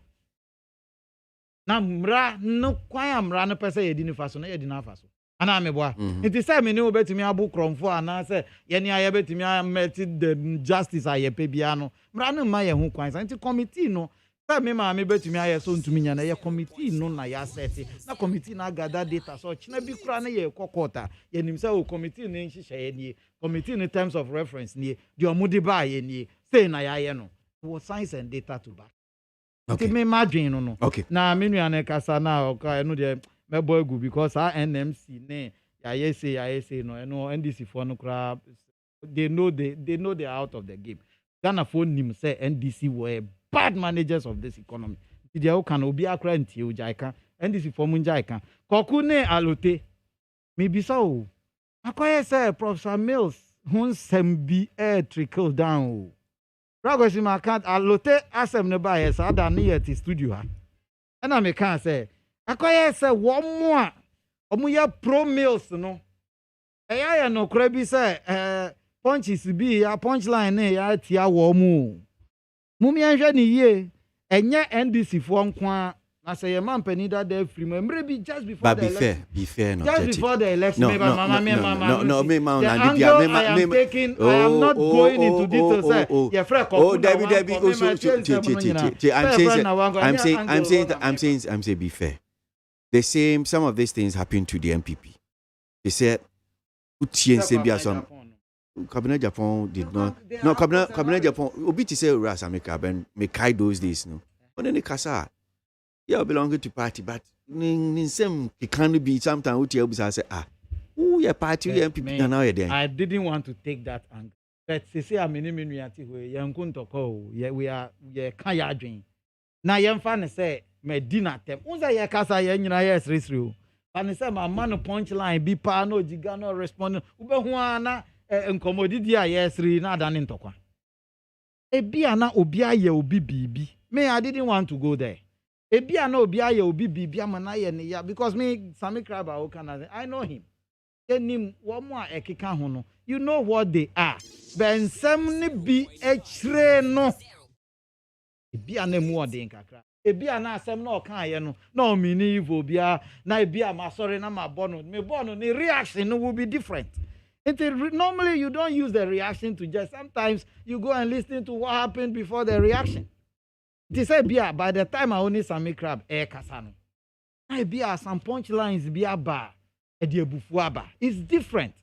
na mra no kwan amra no pese ye di ni fa so na ye di na fa so ana me boa nti say me ne obetimi abu kromfo ana say ye ne aye betimi ameti the justice aye pe bia no mra no ma ye hu kwan nti committee no say me ma me betimi aye so ntumi nya na ye committee no na ya set na committee na gather data so china bi kura na ye kokota ye nim say o committee ne nhihye ye nie committee in terms of reference nie the omudi ba ye nie say na ya ye no was science and data to back okay me madwin no okay na me nuane kasa na o ka no de mebo egu because our NMC ne ya say no NDC for no crap they know they are out of the game. Ghana phone nim say NDC were bad managers of this economy. They all can obi akra nti o jaika NDC for mun jaika koku ne alote me bisa o akoye say Professor Mills hun sembi air trickle down o Ragosi ma can't alote asem ne ba yes ada ne yet studio ha na me kan say akoye say one more omuya pro Mills no eya no kra bi say punches bi ya punchline ne ya tia wo mu mumi anhwe ne ye enye NDC fo nkwa na say man pani that day free member be just before the election be fair no just before the election no I am not going into details Debbie I'm saying be fair. The same some of these things happen to the MPP. They said Cabinet Japan did not. No, Cabinet Japan. Obiti say Ras America ben make those days no. When they kasa, yeah, belonging to party, but in some it can be sometimes what you say your party MPP now there. I didn't want to take that angle, but say I'm in immunity where yankun to call. Yeah, we are kaya dream. Na yemfa say me dinner tem. Unza ye kasa ye nyina yes resru. And say my man punchline be pa no jiga no respond. Ube hu ana nkomodidi a yesri na adane ntokwa ebia na obi aye obi bibi me I didn't want to go there ebia na obi aye obi bibi amana ye ne ya because me Sami Kraba o kana I know him enim wo mo a ekeka ho no you know what they are ben sem ne bi echre no ebia na mu odin kakra ebia na asem na okan ye no na o mi ni evil bia na ebia ma sorry na ma bono me bono ni reaction no will be different. Normally, you don't use the reaction to just. Sometimes you go and listen to what happened before the reaction. They say, "Bia." By the time I only Sami Crab, kasano. I bia some punchlines bia ba, bufuaba. It's different.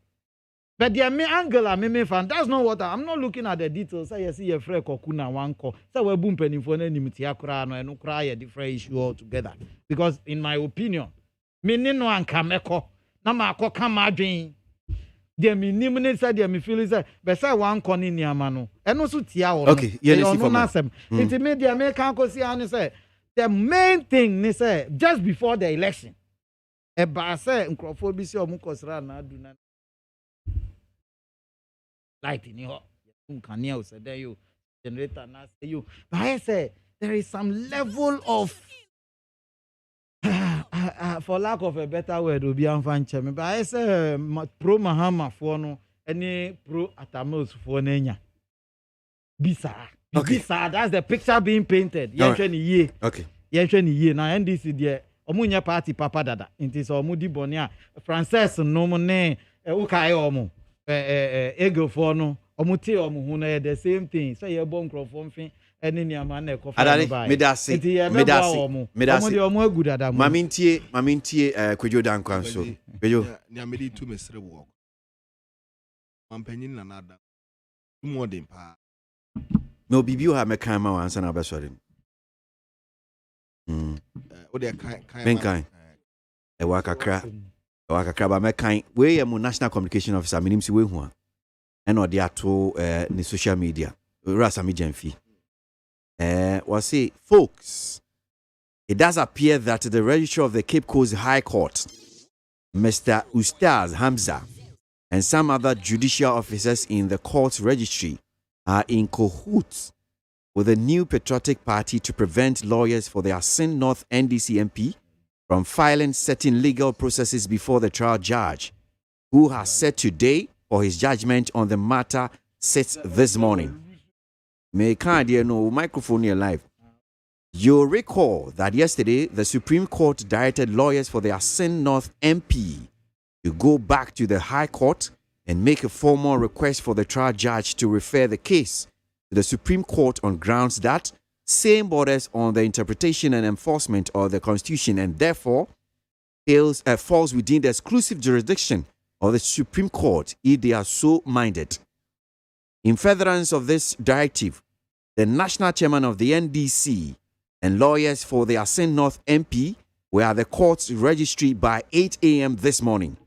But the me angle me fan. That's not what I'm not looking at the details. Say you see a friend kokuna one call. Say we boom penny for any mutia kra no eno cry a different issue altogether. Because in my opinion, me no anka meko na ma akoka madwen. They me nimne said they me feel say be say one koni niama no eno so tia wo okay yeah see for me it made the American ko see an say the main thing ni say just before the election e ba say nkrofo bi say omukosra na aduna light ni ho unkania o say there you generator na say you but I say there is some level of for lack of a better word, will be unfanchame. But I say pro Mahama for no any pro Atamils for Nenya. Bisa. Bisa, that's the picture being painted. Yencheni okay. Yencheni ye. Now NDC there. Omunya party papa dada. Inti so omudi bonia. Frances no mone ukae omu. Ego for no. Omuti omu huna the same thing. Say ye bon crofon fin. ɛne nneɛma na ɛkɔ Adale, medase. Omo agudada mo. Mamintie Kwejo Dankwan so. Kwejo. Nya medi tu mesre wo. Mampanyin na nada. Mo dem pa. No bibio ha mekan ma wansa na obesore. O de kan. Menkan. Ewa kakra ba mekan. We am national communication officer minim si we hu a. Eno de ato ni social media. Rasa mi Jamfi. Was say, folks, it does appear that the registrar of the Cape Coast High Court, Mr. Ustaz Hamza, and some other judicial officers in the court's registry are in cahoots with the new patriotic party to prevent lawyers for the Asin North NDC MP from filing certain legal processes before the trial judge, who has set today for his judgment on the matter sits this morning. May can't hear no microphone here live. You'll recall that yesterday the Supreme Court directed lawyers for the Asin North MP to go back to the High Court and make a formal request for the trial judge to refer the case to the Supreme Court on grounds that same borders on the interpretation and enforcement of the Constitution and therefore falls within the exclusive jurisdiction of the Supreme Court if they are so minded. In furtherance of this directive, the national chairman of the NDC and lawyers for the Asin North MP were at the court's registry by 8 a.m. this morning,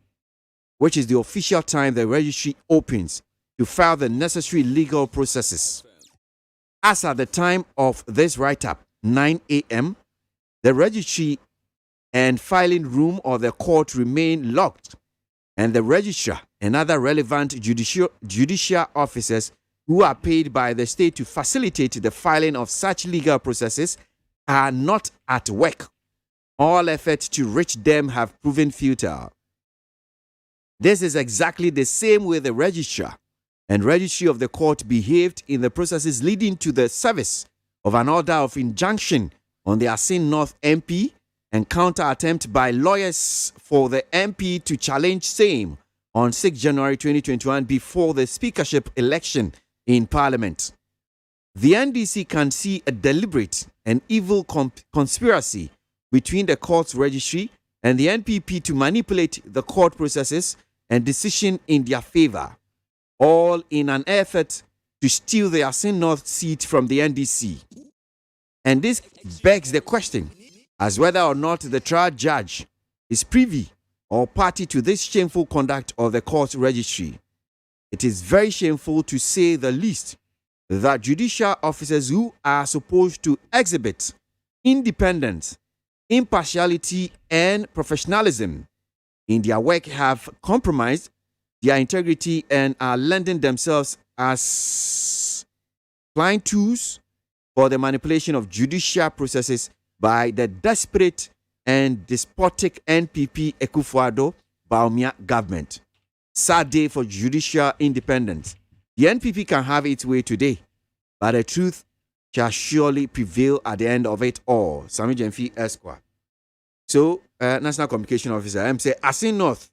which is the official time the registry opens to file the necessary legal processes. As at the time of this write-up, 9 a.m., the registry and filing room of the court remain locked, and the registrar and other relevant judicial officers who are paid by the state to facilitate the filing of such legal processes are not at work. All efforts to reach them have proven futile. This is exactly the same way the registrar and registry of the court behaved in the processes leading to the service of an order of injunction on the Asin North MP and counter attempt by lawyers for the MP to challenge same on 6 January 2021 before the speakership election in Parliament. The NDC can see a deliberate and evil conspiracy between the court's registry and the NPP to manipulate the court processes and decision in their favor, all in an effort to steal the Asin North seat from the NDC. And this begs the question as whether or not the trial judge is privy or party to this shameful conduct of the court registry. It is very shameful, to say the least, that judicial officers who are supposed to exhibit independence, impartiality, and professionalism in their work have compromised their integrity and are lending themselves as blind tools for the manipulation of judicial processes by the desperate and despotic NPP Ekufuado Baumia government. Sad day for judicial independence. The NPP can have its way today, but the truth shall surely prevail at the end of it all. Sami Jamfi Esquire. So, National Communication Officer, I'm saying, Asin North,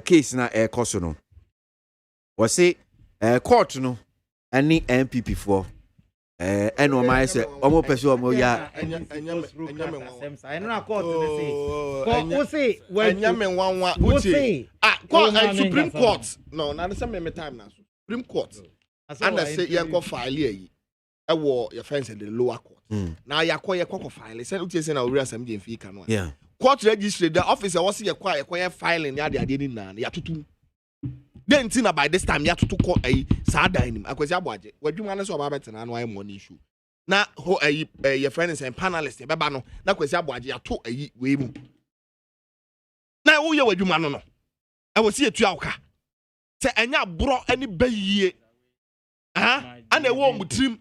case na koso no. Was say, court no, any NPP for. And what I say, almost person mo ya. When Supreme Court. No, na the same time now. Supreme Court. And I say you go file here. I war your friends in the lower court. Now you call your court file. Say you say na we asem dey fi kan. Yeah. Court registry, the officer was here quiet filing ya dey dey na ya tutu. Then tina by this time ya tutu call saa dan nim. Akwasi aboagye. Wadwuma na so ba betena no ay money issue. Na ho your friends and panelists be ba no. Na kwasi aboagye ya to we mu. Na wo ye wadwuma no no. I was here to aka. Say enya bro ani bayie. Ana wo mutrim.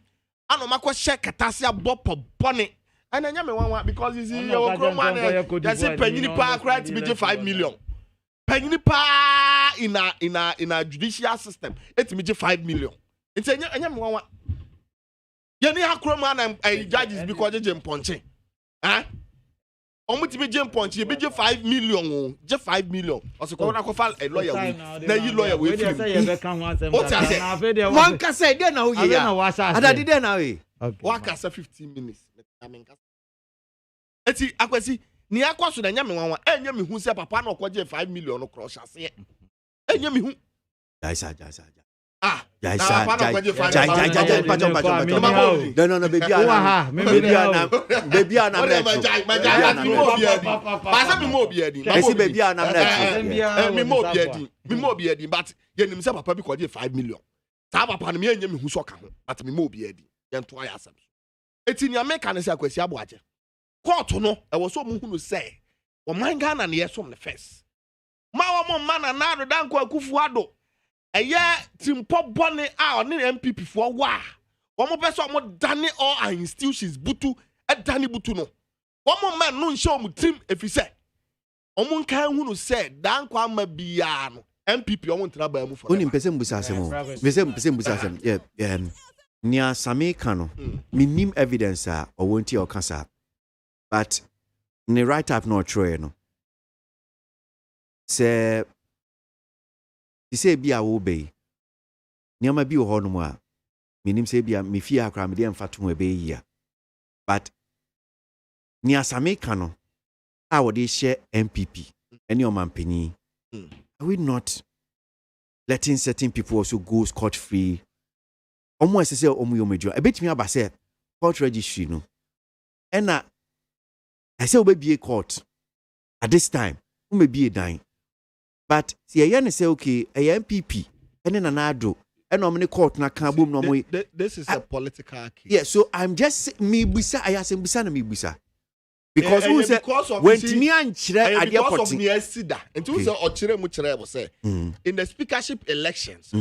Ano makwa share katase abopo bone. Ana enya me wanwa because you see your kroma na just say panyini pa akra to be 5 million. Panyini pa in a judicial system it me 5 million. It's enya me wanwa. Ye ni akroma na judges because je mponche. omutimi je point ye be je 5 million o je 5 million osiko na ko fa a lawyer we na yi lawyer we say ye be kan wan sem na afi de one ka say dey na wo ye ya adadi dey na we waka say 15 minutes eti akwasi ni akwaso na nya me wanwa enya me hu say papa na okoje 5 million no cross ase enya me hu jaisa ah jai pacho no baby ana me mo biadi but ye nim say papa bi koje 5 million ta papa no me enya me hu so ka ho but me mo biadi ye nto ayasam eti ni America na say akwasi aboagye court no e wo so mu hu no say o man Ghana na ye som the first ma wo mo man na do danko akufu ado eye timpo bone a oni MPP fo wa wo mo pese mo dane all institutions butu e dane butu no wo mo man no nche o tim efise o mo nkan hu no say danko ama bia no MPP o mo ntra ba mu fo oni pese mbusa asem nia sameka no minim evidence a o wonti o kasa but ne write up no try no say bia wo be niama bi wo no mu a minim say bia me fie akra me de mfato ebe yia but ni asameka no a wo de share MPP any o manpanyi are we not letting certain people also go scot free omo esese omo yomejo ebetimi aba say court registry no ena I say obebie court at this time umebie dan but see a say okay a MPP and then anado and omni court na kan bom no mo this is a political case. Yeah, so I'm just me bisa I ask bisa na me bisa because who say when timi anchire ade because of near sida and who say ochire mu chire we say in the speakership elections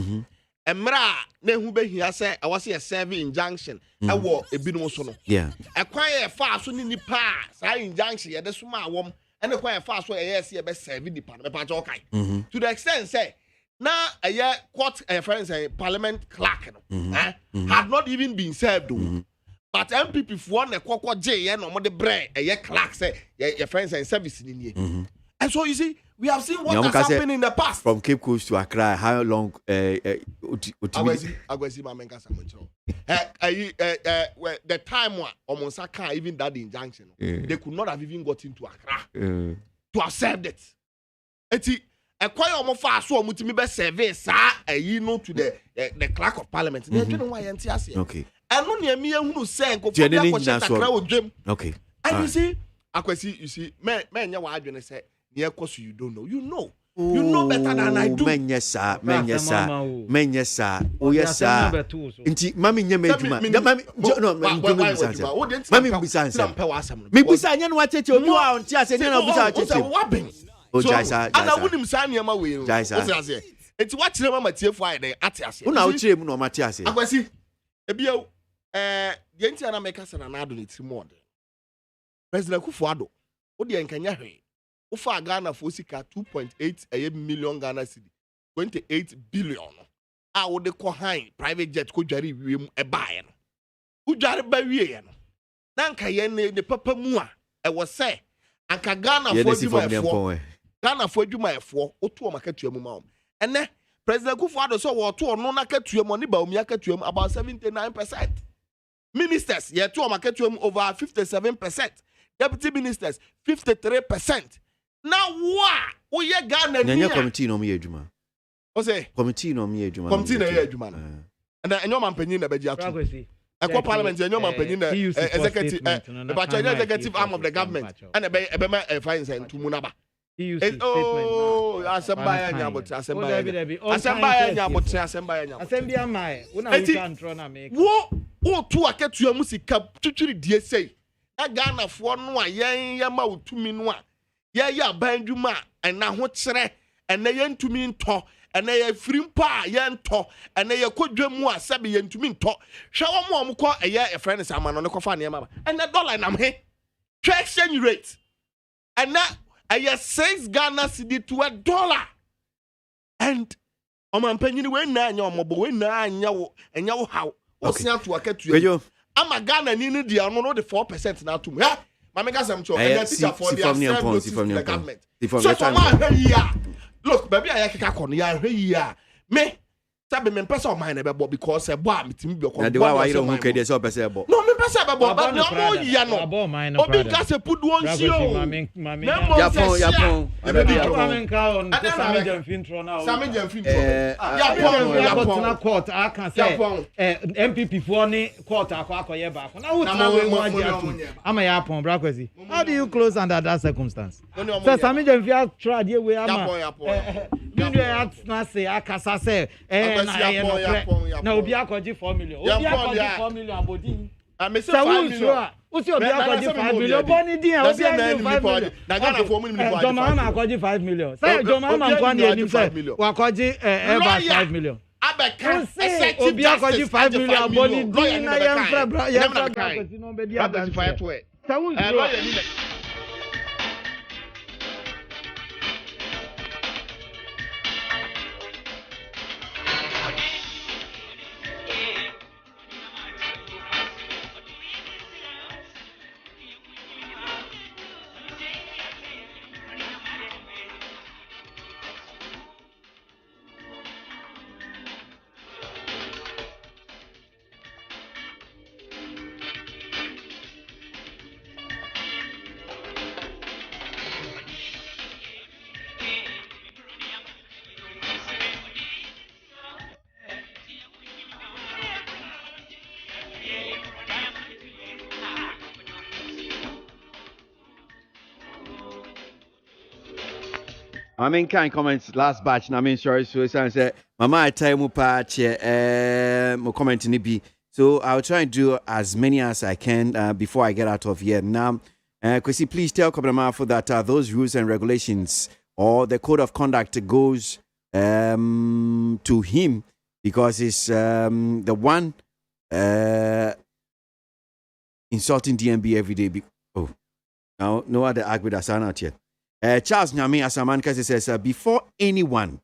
emra na hu be hia say I was a serving injunction e wo ebinom so no yeah ekwan e fa so ni nipa sa injunction ye de so ma awom and the quiet fast way yes be serving the parliament to the extent say now a year court friends parliament clerk had not even been served but MPP for one kwakwa J no mo de bre a year clerk say your friends and service in and so you see we have seen what has happened in the past from Cape Coast to Accra. How long Agwesi mamenka samoncho the time one Omonsaka even that injunction they could not have even got into Accra to have served it eti ekwaye omofa aso omutimi be service sa ayi no to the clerk of parliament na dwene wa yenti ase okay eno ne emi ehunu se nkofo bia ko Accra odwem okay and you see Akwesi you see me nya wa adwene se near course you don't know. You know better than I do. Menyesa. Oh yes sir. Inti mami nyame adwuma. Mami no mami bisansa. Me bisa nya no acheche obi wa onti ase nya no bisa acheche. O jaisa. Ana wunim sa nya ma we. O say enti wa kire mama tiefo ayi dey ate ase. Una wo kire mu no mate ase. Akwasi ebia de enti ana meka sana na ado ne trimod. President Kufuado. O de nkanya hwe. Ufa Ghana for sika 2.8 million Ghana cedi 28 billion a wo de ko han private jet ko dware wiem e baaye no wo dware ba wie no na nka ye ne papa mu a e wo se anka Ghana for adwumayefo oto o makatua mu ma ene President Kufuado so wo to no na katua mu ne ba omi akatua mu about 79%. Ministers ye to o makatua mu over 57%. Deputy ministers 53%. Now what? Ye Ghana Nya committee no me adwuma. O say committee no me adwuma. Committee na ye adwuma. And enyo manpanyin na beji atu. Ekwa parliament enyo manpanyin na executive executive arm of the government. And ebe ma finance ntumu na ba. Oh, asembaya nyabotre asembaya asembia mai una witantro na make. Wo tu akatua mu sika twitwiri die sei. Na Ghana fo no a yen yama otumi no a ya bandwuma na ho kyere ena ye ntumi nto ena ye firimpa ye nto ena ye kodwamu a sabe ye ntumi nto hwe wo mo ko eye friends amano ne kofa ne ma ena dollar nam he exchange rate ena eye 6 Ghana cedi to $1 and omampanyin we na anya omobo we na anya wo enya wo haw osia to akatua ama Ghana ni dia no de 4% na atum ha Mama got some job. Eh, And the teacher for si the from near assembly point, to si from near the point. government. Si from So near for point. man, here, look, baby, I can't call ya here. Me, sabi me person of mine about because a boy, me team be Na de wa you don't care so person ebo. No, me person about but no more ya no. Abo mine Obi ka se put one show. Mami. Yapon. Mami ka on Sami Jamfintro now. Sami Jamfintro. Yapon court aka say MPP for ni court akoye back. Na who na we mo agia. Ama Yapon brakwezi. How do you close under that circumstance? Say Sami Jamfia try dey we ama. Nínú ẹ na say akasa say na obi akọji 4 million. Obi akọji 4 million abodi. Me say 5 million. Usi obi akọji 5 million. Boni din obi akọji 5 million. Na Ghana for me million. Joma ma akọji 5 million. Say Joma ma nkwa ni enim say wakọji ever 5 million. Abeka obi akọji 5 million boni din na yemfa bra yemfa bra kwesi no be di abeka. abeka. I mean, kind comments last batch. I mean, sorry, so I said, Mama, I tell you, patch, mo comment in be. So I'll try and do as many as I can before I get out of here. Now, Kwesi, please tell Kabramafo that those rules and regulations or the code of conduct goes to him because he's the one insulting DMB every day. Oh, now no other act with us out yet. Charles Nyame Asamankasi says, before anyone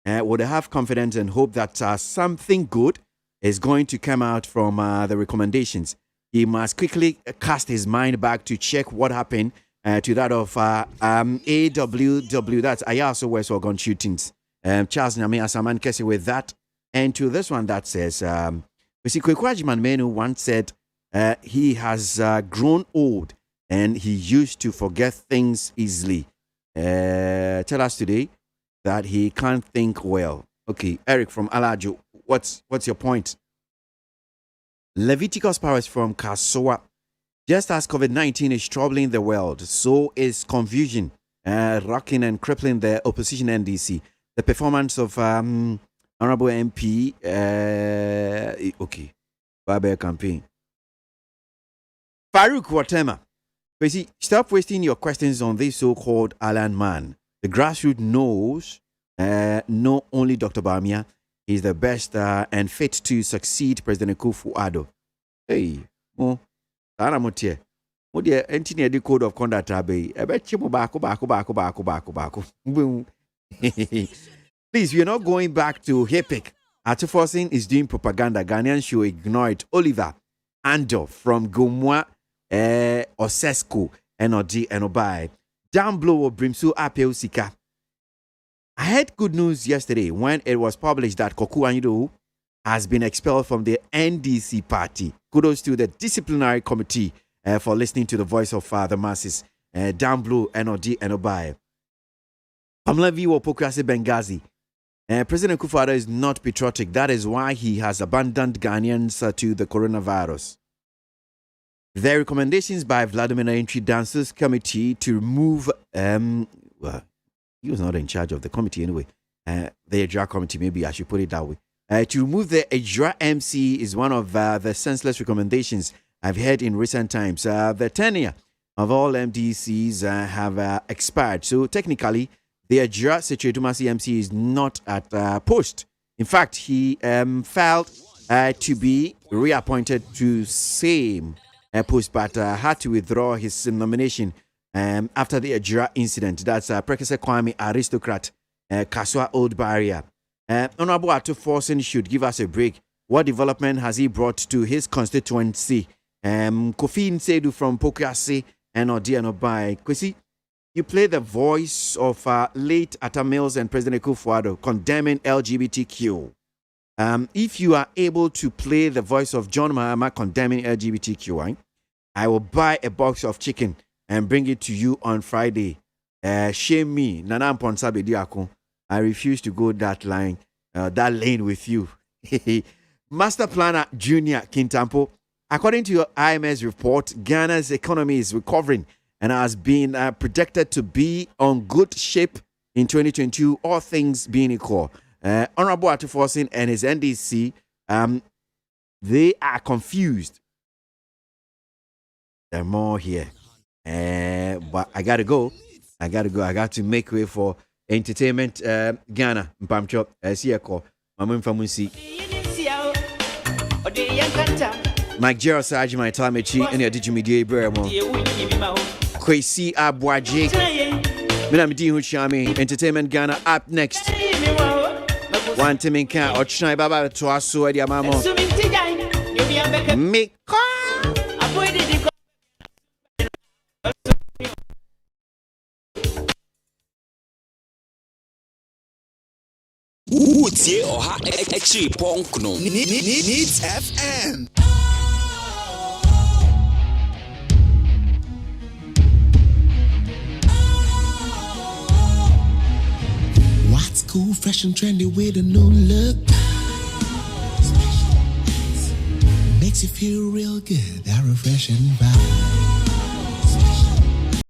would have confidence and hope that something good is going to come out from the recommendations, he must quickly cast his mind back to check what happened to that of AWW, that's Ayaso West Oregon shootings. Charles Nyame Asamankasi with that. And to this one that says, Kwekwajiman Menu once said he has grown old and he used to forget things easily. Tell us today that he can't think well. Okay, Eric from Alajo, what's your point? Leviticus Powers from Kasoa. Just as COVID-19 is troubling the world, so is confusion, rocking and crippling the opposition NDC. The performance of Honorable MP, Barber campaign. Farouk Watema. Stop wasting your questions on this so-called Alan man. The grassroots knows, not only Dr. Bamia is the best and fit to succeed President Akufo-Addo. Hey, Montie, engineer the code of conduct. Please, we are not going back to HIPIC. Atuforcing is doing propaganda. Ghanaians should ignore it. Oliver Ando from Gomwa. Osesco NOD Enobai down below Brimsu Apel Sika. I had good news yesterday when it was published that Koku Anyido has been expelled from the NDC party. Kudos to the disciplinary committee for listening to the voice of the masses. Down below NOD Enobai. Pamela Viwo Pokrasi Benghazi. President Akufo-Addo is not patriotic. That is why he has abandoned Ghanaians to the coronavirus. The recommendations by Vladimir Entry Dancers Committee to remove, well, he was not in charge of the committee anyway. The Ejra committee, maybe I should put it that way. To remove the Ejra MC is one of the senseless recommendations I've heard in recent times. The tenure of all MDCs have expired. So technically, the Ejra Sechetumasi MC is not at post. In fact, he failed to be reappointed to same post, but had to withdraw his nomination after the Ejira incident. That's Prekese Kwame Aristocrat, Kaswa Old Barrier. Honorable Atuforsen should give us a break. What development has he brought to his constituency? Kofi Nsedu from Pokwase and or dear no by. Kwesi, you play the voice of late Atta Mills and President Akufo-Addo condemning LGBTQ. If you are able to play the voice of John Mahama condemning LGBTQ, I will buy a box of chicken and bring it to you on Friday. Shame me, Nana Mponsa Bediako. I refuse to go that lane with you. Master Planner Junior Kintampo, according to your IMS report, Ghana's economy is recovering and has been projected to be on good shape in 2022, all things being equal. Honorable Atufosin and his NDC, they are confused. There are more here. But I gotta go. I got to make way for entertainment. Ghana, Mpamcho, Siako, Mamun Famusi. Mike Gerald Saji, my time, and your Digimedia Bremo. KWASI ABOAGYE. Minamidi Huchami, Entertainment Ghana up next. One Timinka or Chinai Baba to us, so Eddie Mamo. Make Utie oha ekchi ponkno. Needs FM. What's cool, fresh and trendy with a new look? Makes you feel real good, that refreshing vibe.